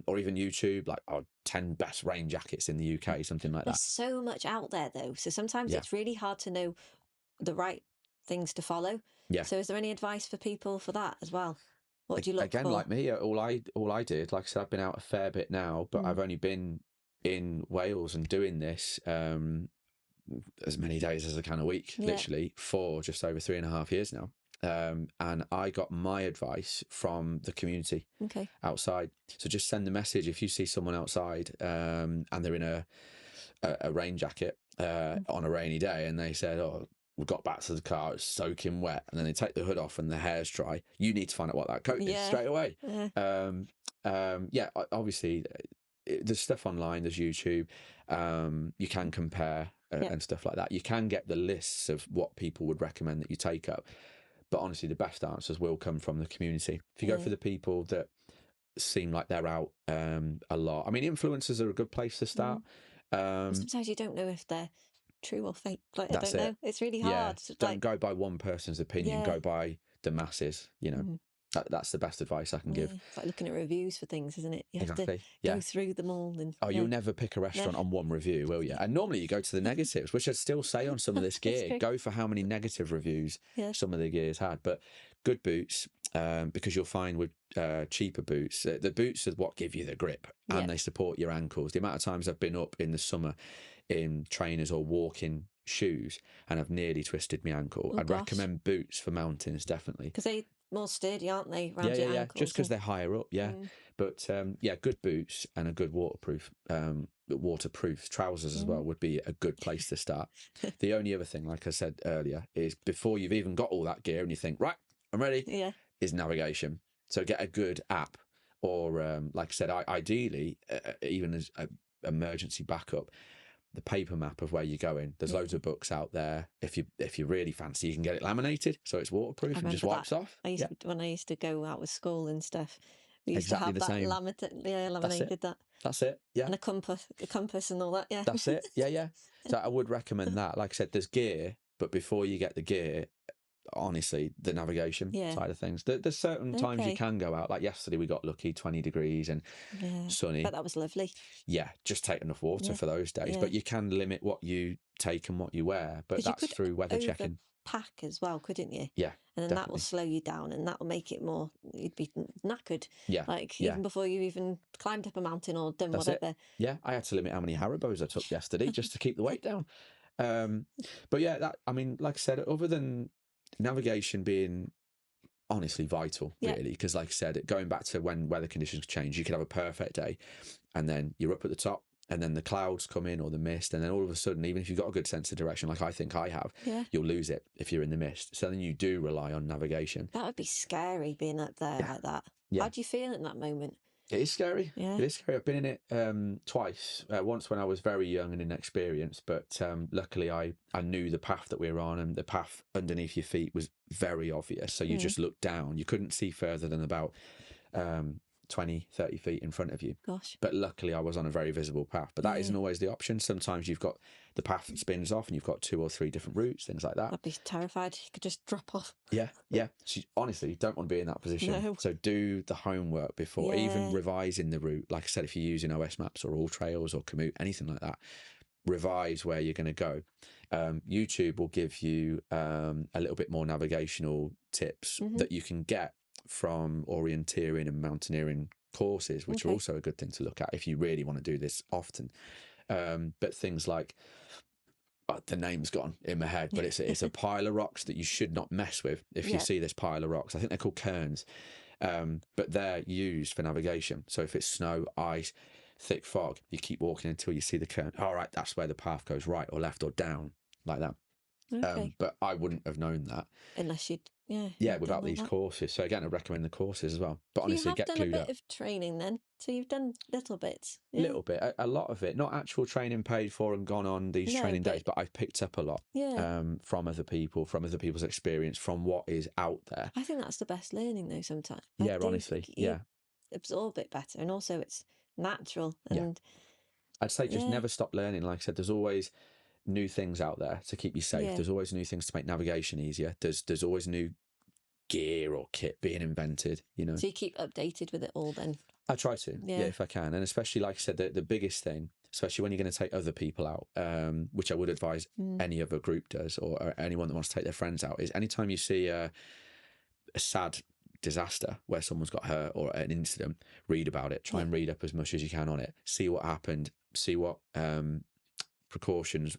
Or even YouTube, like 10 best rain jackets in the UK, something like that. There's so much out there though, so sometimes it's really hard to know the right things to follow. Yeah. So is there any advice for people for that as well? What do you look for? Again, like me, all I did, like I said, I've been out a fair bit now, but I've only been in Wales and doing this as many days as I can a week, literally, for just over 3.5 years now. And I got my advice from the community outside. So just send a message if you see someone outside and they're in a rain jacket on a rainy day, and they said, "Oh, we got back to the car, it's soaking wet," and then they take the hood off and the hair's dry. You need to find out what that coat is straight away. Obviously, there's stuff online, there's YouTube. You can compare and stuff like that. You can get the lists of what people would recommend that you take up. But honestly, the best answers will come from the community. If you go for the people that seem like they're out a lot. I mean, influencers are a good place to start. Sometimes you don't know if they're true or fake. Like, I don't know. It's really hard. Don't go by one person's opinion. Go by the masses, you know. That's the best advice I can give. It's like looking at reviews for things, isn't it? You have to go through them all. And you'll never pick a restaurant on one review, will you? And normally you go to the negatives, which I'd still say on some of this gear. Go for how many negative reviews some of the gear's had. But good boots, because you'll find with cheaper boots, the boots are what give you the grip and they support your ankles. The amount of times I've been up in the summer in trainers or walking shoes and I've nearly twisted my ankle. I'd recommend boots for mountains, definitely. Because they're more sturdy, aren't they, around your ankles? Just because they're higher up, But good boots and a good waterproof trousers as well would be a good place to start. The only other thing, like I said earlier, is before you've even got all that gear and you think, right, I'm ready, is navigation. So get a good app or, like I said, ideally, even as an emergency backup, the paper map of where you're going. There's loads of books out there. If you really fancy, you can get it laminated so it's waterproof and just wipes off. When I used to go out with school and stuff, we used exactly to have that laminated. That's it. Yeah. And a compass and all that. Yeah. That's it. Yeah. So I would recommend that. Like I said, there's gear, but before you get the gear, honestly, the navigation side of things. There's certain times you can go out. Like yesterday, we got lucky, 20 degrees and sunny. But that was lovely. Yeah, just take enough water for those days. But you can limit what you take and what you wear. But that's through weather checking. Pack as well, couldn't you? Yeah. And then that will slow you down and that will make it more, you'd be knackered. Yeah. Even before you even climbed up a mountain or done whatever. Yeah, I had to limit how many Haribos I took yesterday just to keep the weight down. But yeah, like I said, other than navigation being honestly vital, really, because like I said, going back to when weather conditions change, you could have a perfect day and then you're up at the top and then the clouds come in or the mist, and then all of a sudden, even if you've got a good sense of direction, like I think I have, you'll lose it if you're in the mist. So then you do rely on navigation. That would be scary, being up there like that. How do you feel in that moment? It is scary. Yeah. It is scary. I've been in it twice. Once when I was very young and inexperienced, but luckily I knew the path that we were on, and the path underneath your feet was very obvious. So you just looked down. You couldn't see further than about 20, 30 feet in front of you. Gosh. But luckily I was on a very visible path. But that isn't always the option. Sometimes you've got the path that spins off and you've got 2 or 3 different routes, things like that. I'd be terrified. You could just drop off. Yeah. So honestly, you don't want to be in that position. No. So do the homework before, even revising the route. Like I said, if you're using OS Maps or All Trails or Komoot, anything like that, revise where you're going to go. YouTube will give you a little bit more navigational tips that you can get from orienteering and mountaineering courses, which are also a good thing to look at if you really want to do this often. But things like, the name's gone in my head, but it's a pile of rocks that you should not mess with if you see this pile of rocks. I think they're called cairns, but they're used for navigation. So if it's snow, ice, thick fog, you keep walking until you see the cairn. All right, that's where the path goes, right or left or down, like that. But I wouldn't have known that unless you'd without these courses. So again, I recommend the courses as well. But honestly, get clued up. You have done a bit of training then, so you've done little bits. Little bit, a lot of it, not actual training paid for and gone on these training days, but I've picked up a lot from other people, from other people's experience, from what is out there. I think that's the best learning though. Sometimes, honestly, absorb it better, and also it's natural. And I'd say just never stop learning. Like I said, there's always new things out there to keep you safe. There's always new things to make navigation easier. There's always new gear or kit being invented, So you keep updated with it all then? I try to, if I can. And especially, like I said, the biggest thing, especially when you're going to take other people out, which I would advise any other group does, or anyone that wants to take their friends out, is anytime you see a sad disaster where someone's got hurt or an incident, read about it. Try and read up as much as you can on it. See what happened. See what precautions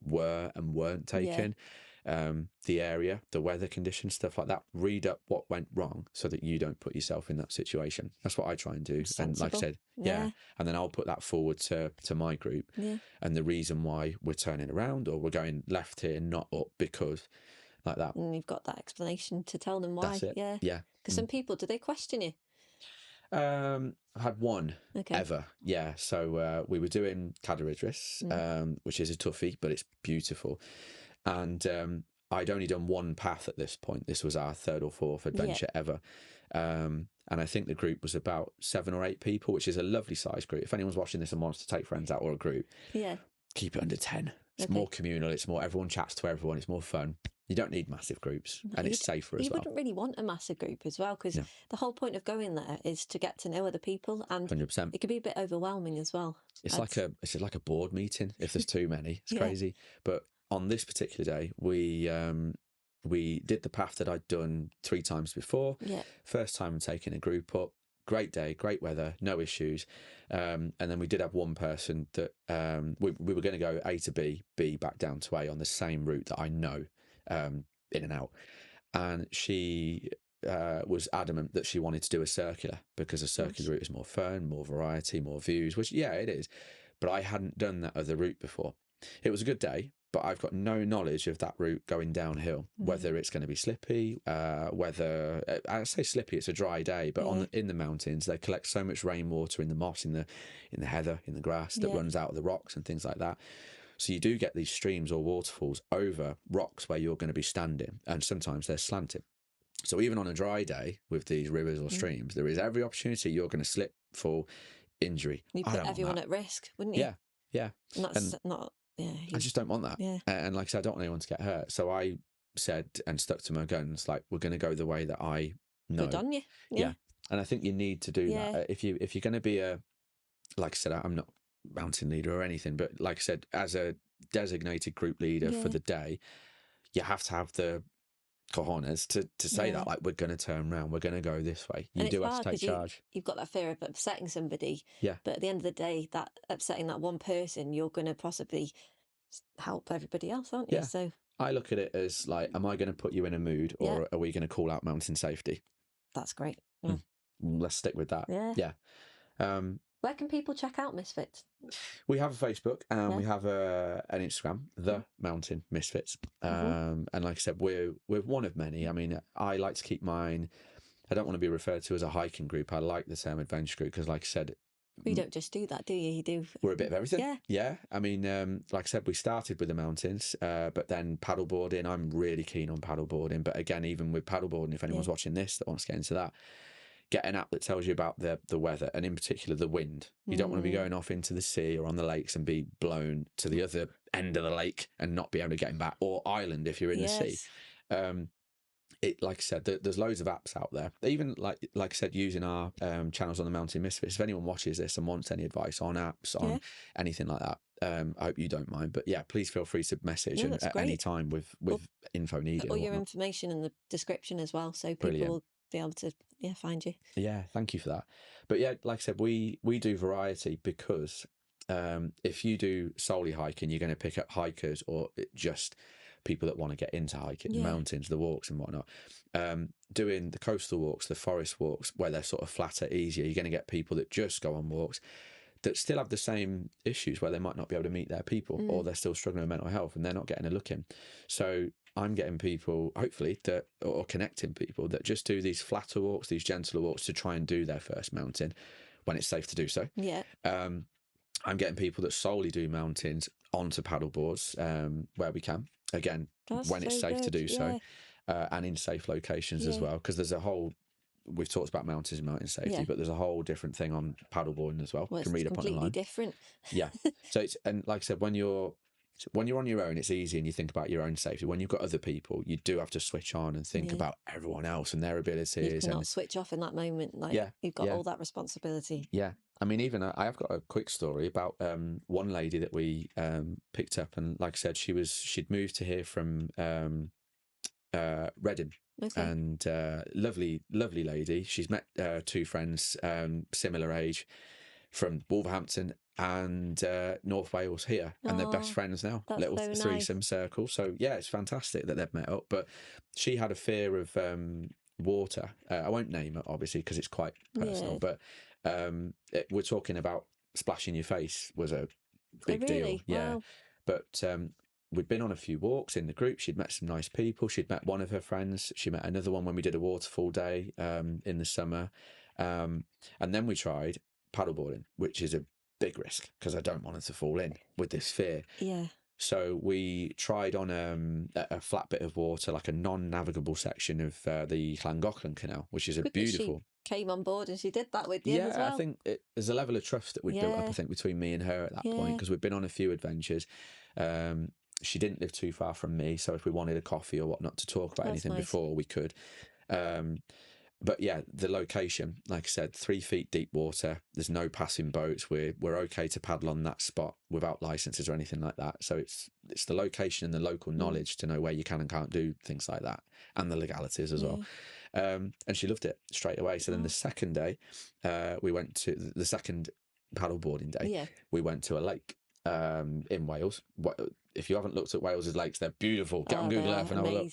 were and weren't taken. The area, the weather conditions, stuff like that. Read up what went wrong so that you don't put yourself in that situation. That's what I try and do. Sensible. And like I said, and then I'll put that forward to my group. And the reason why we're turning around or we're going left here, not up, because like that. And you've got that explanation to tell them why. That's it. Yeah. Because some people, do they question you? I had one ever. Yeah. So we were doing Cadair Idris, which is a toughie, but it's beautiful. And I'd only done one path at this point. This was our 3rd or 4th adventure ever. And I think the group was about 7 or 8 people, which is a lovely size group. If anyone's watching this and wants to take friends out or a group, keep it under 10. It's more communal. It's more, everyone chats to everyone. It's more fun. You don't need massive groups, and it's safer as well. You wouldn't really want a massive group as well, because the whole point of going there is to get to know other people, and 100%. It can be a bit overwhelming as well. It's like a board meeting if there's too many. It's crazy. But on this particular day, we we did the path that I'd done 3 times before. Yeah. First time taking a group up. Great day, great weather, no issues. And then we did have one person that we were going to go A to B back down to A on the same route that I know in and out. And she was adamant that she wanted to do a circular because a circular route is more fun, more variety, more views, which, yeah, it is. But I hadn't done that other route before. It was a good day, but I've got no knowledge of that route going downhill, whether it's going to be slippy, whether I say slippy, it's a dry day, but in the mountains they collect so much rainwater in the moss, in the heather, in the grass that runs out of the rocks and things like that. So you do get these streams or waterfalls over rocks where you're going to be standing, and sometimes they're slanted. So even on a dry day with these rivers or streams, there is every opportunity you're going to slip, fall, injury. You put everyone at risk, wouldn't you? Yeah. And that's not. Yeah, I just don't want that. Yeah. And like I said, I don't want anyone to get hurt. So I said and stuck to my guns, like, we're going to go the way that I know. Good on you. Yeah. And I think you need to do that. If you're going to be like I said, I'm not mountain leader or anything, but like I said, as a designated group leader for the day, you have to have the cojones to say that, like, we're going to turn around, we're going to go this way. You do have to take charge. You've got that fear of upsetting somebody. Yeah. But at the end of the day, that upsetting that one person, you're going to possibly help everybody else, aren't you? Yeah. So I look at it as like, am I going to put you in a mood, or are we going to call out mountain safety? That's great. Yeah. Let's stick with that. Yeah. Where can people check out Misfits? We have a Facebook and we have an Instagram, The Mountain Misfits. And like I said, we're one of many. I mean, I like to keep mine. I don't want to be referred to as a hiking group. I like the term adventure group because, like I said, you don't just do that, do you? You do. We're a bit of everything. Yeah. I mean, like I said, we started with the mountains, but then paddleboarding. I'm really keen on paddleboarding. But again, even with paddleboarding, if anyone's watching this that wants to get into that, get an app that tells you about the weather, and in particular the wind. You don't want to be going off into the sea or on the lakes and be blown to the other end of the lake and not be able to get back, or island if you're in the sea. Like I said, there's loads of apps out there. Even like I said, using our channels on the Mountain Misfits. If anyone watches this and wants any advice on apps, on anything like that, I hope you don't mind. But yeah, please feel free to message at any time with info needed. All your information in the description as well, so people will be able to find you. Yeah, thank you for that. But yeah, like I said, we do variety because if you do solely hiking, you're going to pick up hikers or just people that want to get into hiking, the mountains, the walks and whatnot. Doing the coastal walks, the forest walks, where they're sort of flatter, easier, you're going to get people that just go on walks that still have the same issues where they might not be able to meet their people, or they're still struggling with mental health and they're not getting a look in. So I'm getting people, hopefully, or connecting people that just do these flatter walks, these gentler walks to try and do their first mountain when it's safe to do so. Yeah. I'm getting people that solely do mountains onto paddle boards where we can. Again, when it's safe to do so, and in safe locations as well, because there's a whole. We've talked about mountains and mountain safety, but there's a whole different thing on paddleboarding as well. Well, you can read up on it online. Completely different. Yeah. So it's, and like I said, when you're on your own, it's easy and you think about your own safety. When you've got other people, you do have to switch on and think about everyone else and their abilities. You cannot switch off in that moment. Like you've got all that responsibility. Yeah. I mean, even I have got a quick story about one lady that we picked up, and like I said, she'd moved to here from Reading. Okay. And lovely lady. She's met 2 friends similar age from Wolverhampton and North Wales here, and they're best friends now. Little so threesome circle. So yeah, it's fantastic that they've met up. But she had a fear of water. I won't name it obviously because it's quite personal, but we're talking about splashing your face was a big deal. Yeah. Wow. But we'd been on a few walks in the group. She'd met some nice people. She'd met one of her friends. She met another one when we did a waterfall day in the summer. And then we tried paddleboarding, which is a big risk because I don't want her to fall in with this fear. Yeah. So we tried on a flat bit of water, like a non-navigable section of the Llangollen Canal, which is a beautiful. She came on board and she did that with you as well. I think there's a level of trust that we'd built up, I think, between me and her at that point, because we'd been on a few adventures. She didn't live too far from me, so if we wanted a coffee or whatnot to talk about anything before, we could. But yeah, the location, like I said, 3 feet deep water. There's no passing boats. We're okay to paddle on that spot without licenses or anything like that. So it's the location and the local knowledge to know where you can and can't do things like that, and the legalities as well. And she loved it straight away. So then the second day, we went to the second paddleboarding day. Yeah. We went to a lake in Wales. If you haven't looked at Wales's lakes, they're beautiful. Get on Google Earth and have a look.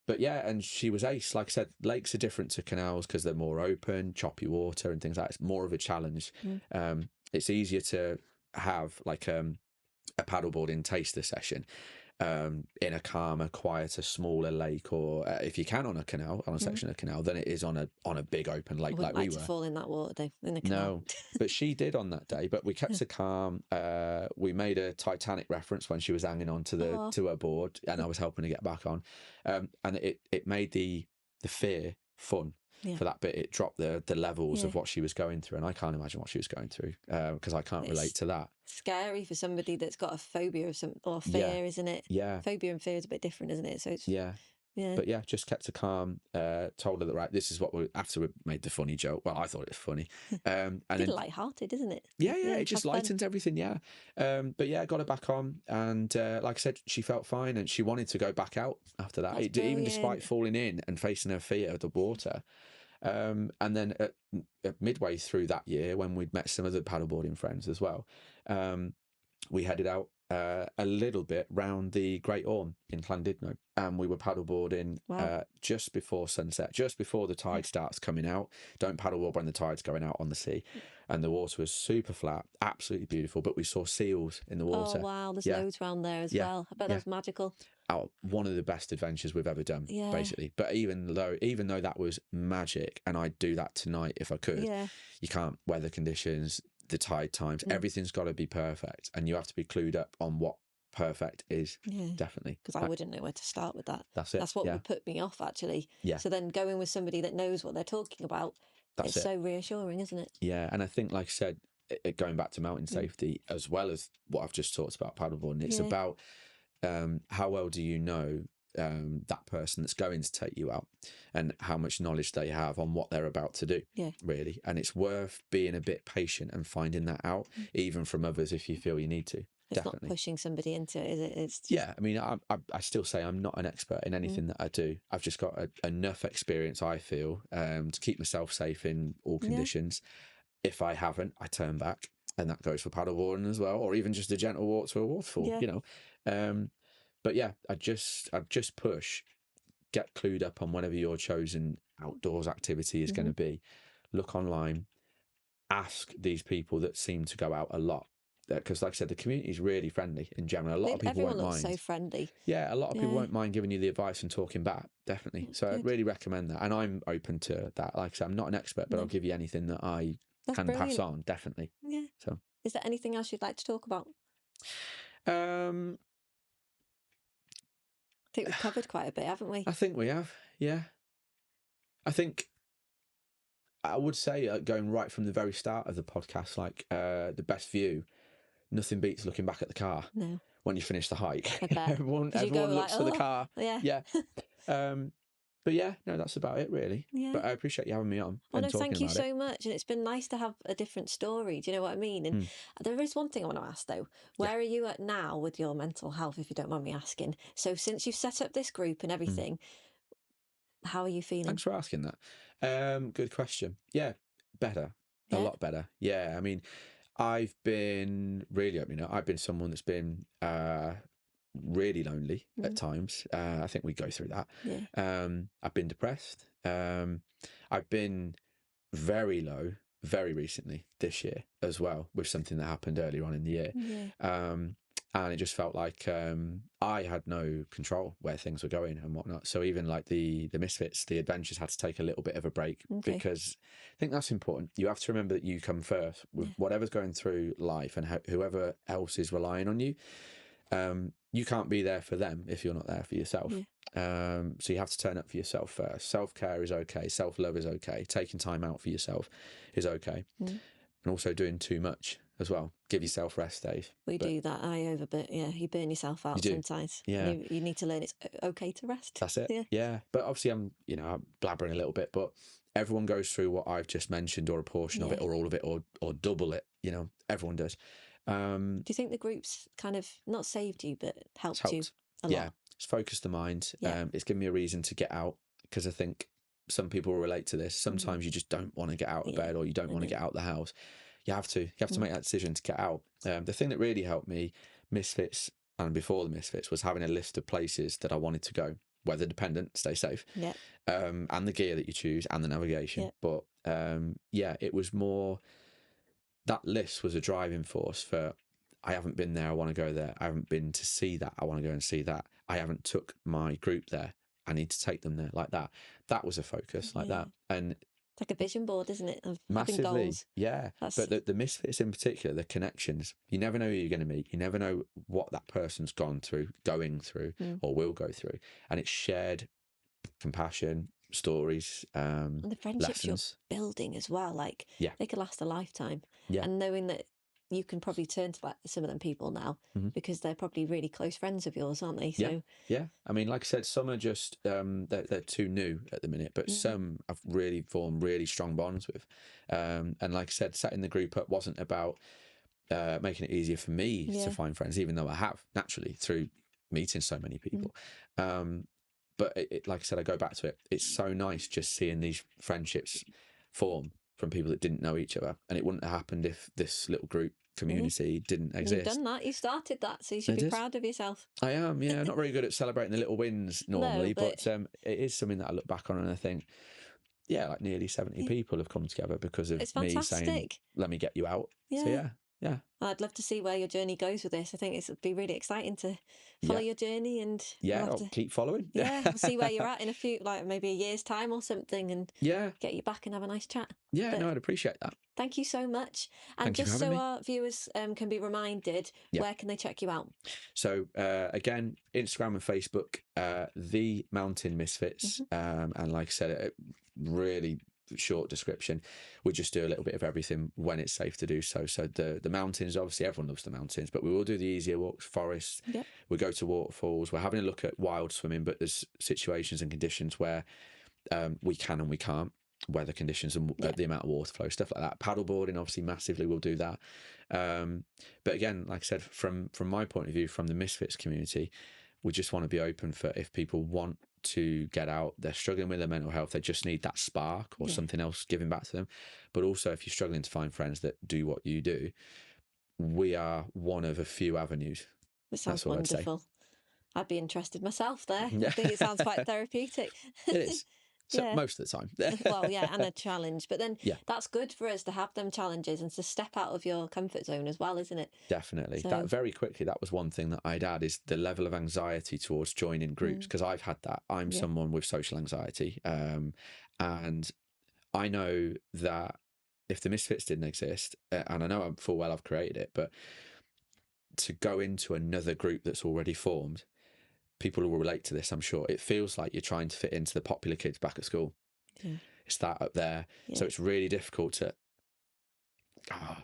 But yeah, and she was ace. Like I said, lakes are different to canals because they're more open, choppy water and things like that. It's more of a challenge. It's easier to have like a paddleboarding taster session in a calmer, quieter, smaller lake, or if you can on a canal, on a section of canal, than it is on a big open lake like we were. To fall in that water though, in the canal. No, but she did on that day. But we kept her calm. We made a Titanic reference when she was hanging on to to her board, and I was helping her get back on. And it made the fear fun. For that bit, it dropped the levels of what she was going through, and I can't imagine what she was going through because I can't relate to that. Scary for somebody that's got a phobia of or fear, isn't it? Yeah. Phobia and fear is a bit different, isn't it? So it's But yeah, just kept her calm. Told her that right, this is what after we made the funny joke. Well, I thought it was funny. And then light-hearted, isn't it? Yeah, it just lightens everything. Yeah. But yeah, got her back on, and like I said, she felt fine, and she wanted to go back out after that, even despite falling in and facing her fear of the water. And then at midway through that year, when we'd met some other paddleboarding friends as well, we headed out a little bit round the Great Orme in Llandudno, and we were paddleboarding just before sunset, just before the tide starts coming out. Don't paddleboard when the tide's going out on the sea, and the water was super flat, absolutely beautiful. But we saw seals in the water. Oh wow, there's loads around there as well. I bet that was magical. One of the best adventures we've ever done, basically. But even though that was magic, and I'd do that tonight if I could, you can't. Weather conditions, the tide times, everything's got to be perfect, and you have to be clued up on what perfect is. Definitely, because I wouldn't know where to start with that. That's it. That's what would put me off, actually. So then going with somebody that knows what they're talking about, it's so reassuring, isn't it? Yeah, and I think, like I said, going back to mountain safety as well as what I've just talked about paddleboarding, it's about how well do you know that person that's going to take you out, and how much knowledge they have on what they're about to do, really. And it's worth being a bit patient and finding that out, even from others, if you feel you need to. It's Definitely. not pushing somebody into it, is it? It's just... Yeah, I mean, I still say I'm not an expert in anything that I do. I've just got enough experience, I feel, to keep myself safe in all conditions. If I haven't, I turn back, and that goes for paddleboarding as well, or even just a gentle walk to a waterfall, you know. But yeah, I just push, get clued up on whatever your chosen outdoors activity is going to be. Look online, ask these people that seem to go out a lot, because like I said, the community is really friendly in general. A lot of people won't mind. So friendly. Yeah, a lot of people won't mind giving you the advice and talking back, definitely. So I'd really recommend that, and I'm open to that. Like I said, I'm not an expert, but I'll give you anything that I can pass on, definitely. Yeah. So, is there anything else you'd like to talk about? I think we've covered quite a bit, haven't we? I think we have, yeah. I think I would say going right from the very start of the podcast, like the best view, nothing beats looking back at the car when you finish the hike. Everyone looks to the car. Yeah. But yeah, no, that's about it, really. Yeah. But I appreciate you having me on. Well, no, thank you so much. And it's been nice to have a different story. Do you know what I mean? And there is one thing I want to ask, though. Where are you at now with your mental health, if you don't mind me asking? So since you've set up this group and everything, how are you feeling? Thanks for asking that. Good question. Yeah, better. A lot better. Yeah, I mean, I've been really opening up. I've been someone that's been really lonely at times. I think we go through that. I've been depressed. I've been very low very recently this year as well, with something that happened earlier on in the year. And it just felt like I had no control where things were going and whatnot. So even like the Misfits, the adventures had to take a little bit of a break, because I think that's important. You have to remember that you come first with whatever's going through life, and whoever else is relying on you. You can't be there for them if you're not there for yourself. So you have to turn up for yourself first. Self-care is okay. Self-love is okay. Taking time out for yourself is okay. And also doing too much as well. Give yourself rest days. We do that. You burn yourself out sometimes. Yeah. You need to learn it's okay to rest. That's it. Yeah. But obviously I'm blabbering a little bit, but everyone goes through what I've just mentioned, or a portion of it, or all of it, or double it. Everyone does. Do you think the group's kind of not saved you, but helped you a lot? Yeah. It's focused the mind. Yeah. It's given me a reason to get out, because I think some people will relate to this. Sometimes you just don't want to get out of bed, or you don't want to get out of the house. You have to make that decision to get out. The thing that really helped me, Misfits, and before the Misfits, was having a list of places that I wanted to go. Weather dependent, stay safe. Yeah. And the gear that you choose, and the navigation. But it was more, that list was a driving force for, I haven't been there, I want to go there. I haven't been to see that, I want to go and see that. I haven't took my group there, I need to take them there, like that. That was a focus, like that. And it's like a vision board, isn't it? Of massively, having goals. Yeah. But the Misfits in particular, the connections, you never know who you're going to meet. You never know what that person's going through, or will go through. And it's shared compassion, stories, and the friendships lessons. You're building as well. Like, they could last a lifetime. Yeah. And knowing that you can probably turn to some of them people now, because they're probably really close friends of yours, aren't they? So yeah. I mean, like I said, some are just they're too new at the minute, but some I've really formed really strong bonds with. And like I said, setting the group up wasn't about making it easier for me to find friends, even though I have naturally through meeting so many people. But like I said, I go back to it. It's so nice just seeing these friendships form from people that didn't know each other, and it wouldn't have happened if this little group community didn't exist. You've done that. You started that, so you should be proud of yourself. I am. Yeah, not very good at celebrating the little wins normally, but it is something that I look back on and I think, like nearly 70 people have come together because of me saying, "Let me get you out." So yeah. I'd love to see where your journey goes with this. I think it'd be really exciting to follow your journey, and I'll keep following. We'll see where you're at in a few, like maybe a year's time or something, and get you back and have a nice chat. Yeah, I'd appreciate that. Thank you so much. And just so our viewers can be reminded, where can they check you out? So again, Instagram and Facebook, The Mountain Misfits, and like I said, really short description. We just do a little bit of everything when it's safe to do so. So the mountains, obviously everyone loves the mountains, but we will do the easier walks, forests. We go to waterfalls. We're having a look at wild swimming, but there's situations and conditions where we can and we can't. Weather conditions and the amount of water flow, stuff like that. Paddleboarding, obviously, massively, we'll do that. But again, like I said, from my point of view, from the Misfits community, we just want to be open for if people want to get out, they're struggling with their mental health, they just need that spark or something else giving back to them. But also, if you're struggling to find friends that do what you do, we are one of a few avenues. It sounds wonderful. I'd be interested myself there. I think it sounds quite therapeutic. It is. So most of the time. Well, and a challenge. But then that's good for us to have them challenges and to step out of your comfort zone as well, isn't it? Definitely. So, that very quickly, that was one thing that I'd add, is the level of anxiety towards joining groups, because I've had that. I'm someone with social anxiety. And I know that if the Misfits didn't exist, and I know I'm full well I've created it, but to go into another group that's already formed, people will relate to this, I'm sure. It feels like you're trying to fit into the popular kids back at school. It's that up there. So it's really difficult to, I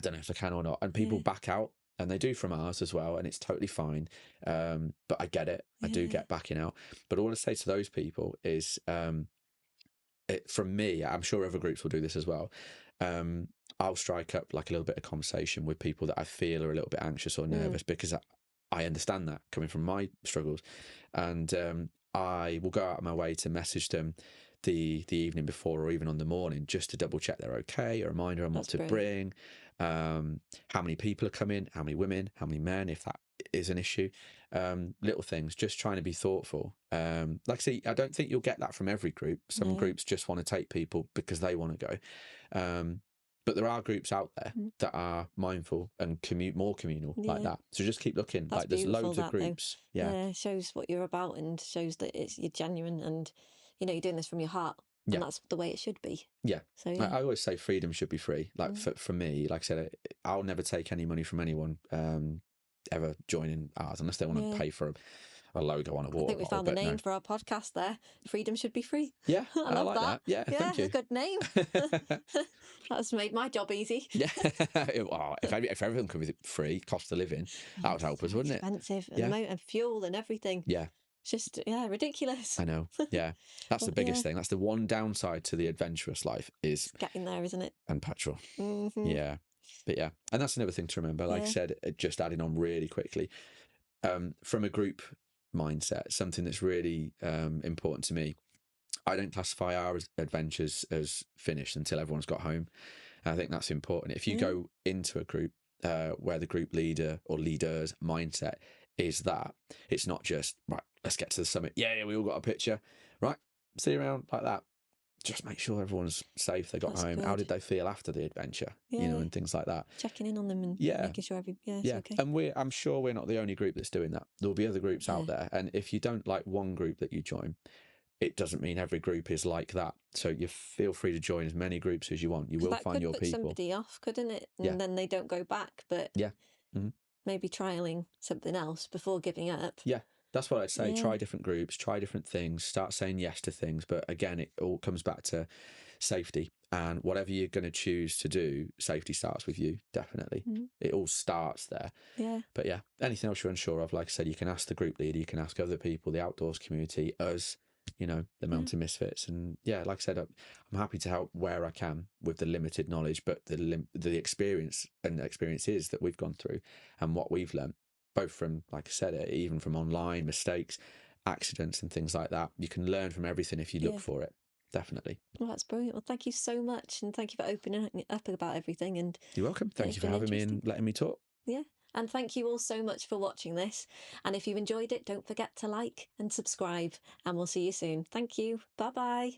don't know if I can or not. And people back out, and they do from ours as well, and it's totally fine. But I get it. I do get backing out. But all I say to those people is, from me, I'm sure other groups will do this as well. I'll strike up like a little bit of conversation with people that I feel are a little bit anxious or nervous, because I understand that coming from my struggles, and I will go out of my way to message them the evening before, or even on the morning, just to double check they're okay, a reminder on what to bring, how many people are coming, how many women, how many men, if that is an issue, little things, just trying to be thoughtful. Like I say, I don't think you'll get that from every group. Some groups just want to take people because they want to go. But there are groups out there that are mindful and more communal like that. So just keep looking. That's like there's loads of groups. Yeah, it shows what you're about and shows that you're genuine, and you're doing this from your heart. And that's the way it should be. Yeah. So I always say freedom should be free. Like for me, like I said, I'll never take any money from anyone ever joining ours unless they want to pay for them. a logo on a water I think we bottle, found the but name no. for our podcast there. Freedom should be free. Yeah, I love like that. Yeah, thank you. a good name. That's made my job easy. Yeah, well, if everything could be free, cost of living, that would help us, So wouldn't it? expensive, Yeah. and fuel and everything. Yeah, It's just ridiculous. I know. Yeah, that's the But biggest thing. That's the one downside to the adventurous life is it's getting there, isn't it? and petrol. Mm-hmm. Yeah, but yeah, and that's another thing to remember. Like I said, just adding on really quickly, from a group mindset, something that's really important to me. I don't classify our adventures as finished until everyone's got home. And I think that's important. If you go into a group where the group leader or leaders' mindset is that it's not just, right, let's get to the summit. Yeah, we all got a picture. Right, see you around, like that. Just make sure everyone's safe. They got That's home. good. How did they feel after the adventure? Yeah. And things like that. Checking in on them and making sure it's okay. And I'm sure we're not the only group that's doing that. There'll be other groups out there. And if you don't like one group that you join, it doesn't mean every group is like that. So you feel free to join as many groups as you want. You will find your people. That could put somebody off, couldn't it? And then they don't go back. But maybe trialing something else before giving up. Yeah, that's what I'd say. Try different groups, try different things, start saying yes to things. But again, it all comes back to safety. And whatever you're going to choose to do, safety starts with you, definitely. It all starts there. Yeah. But yeah, anything else you're unsure of, like I said, you can ask the group leader, you can ask other people, the outdoors community, us, the Mountain Misfits. And yeah, like I said, I'm happy to help where I can with the limited knowledge, but the experience and experiences that we've gone through and what we've learned, both from, like I said, even from online mistakes, accidents and things like that. You can learn from everything if you look for it. Definitely. Well, that's brilliant. Well, thank you so much. And thank you for opening up about everything. And you're welcome. Thank you for having me and letting me talk. Yeah. And thank you all so much for watching this. And if you enjoyed it, don't forget to like and subscribe. And we'll see you soon. Thank you. Bye-bye.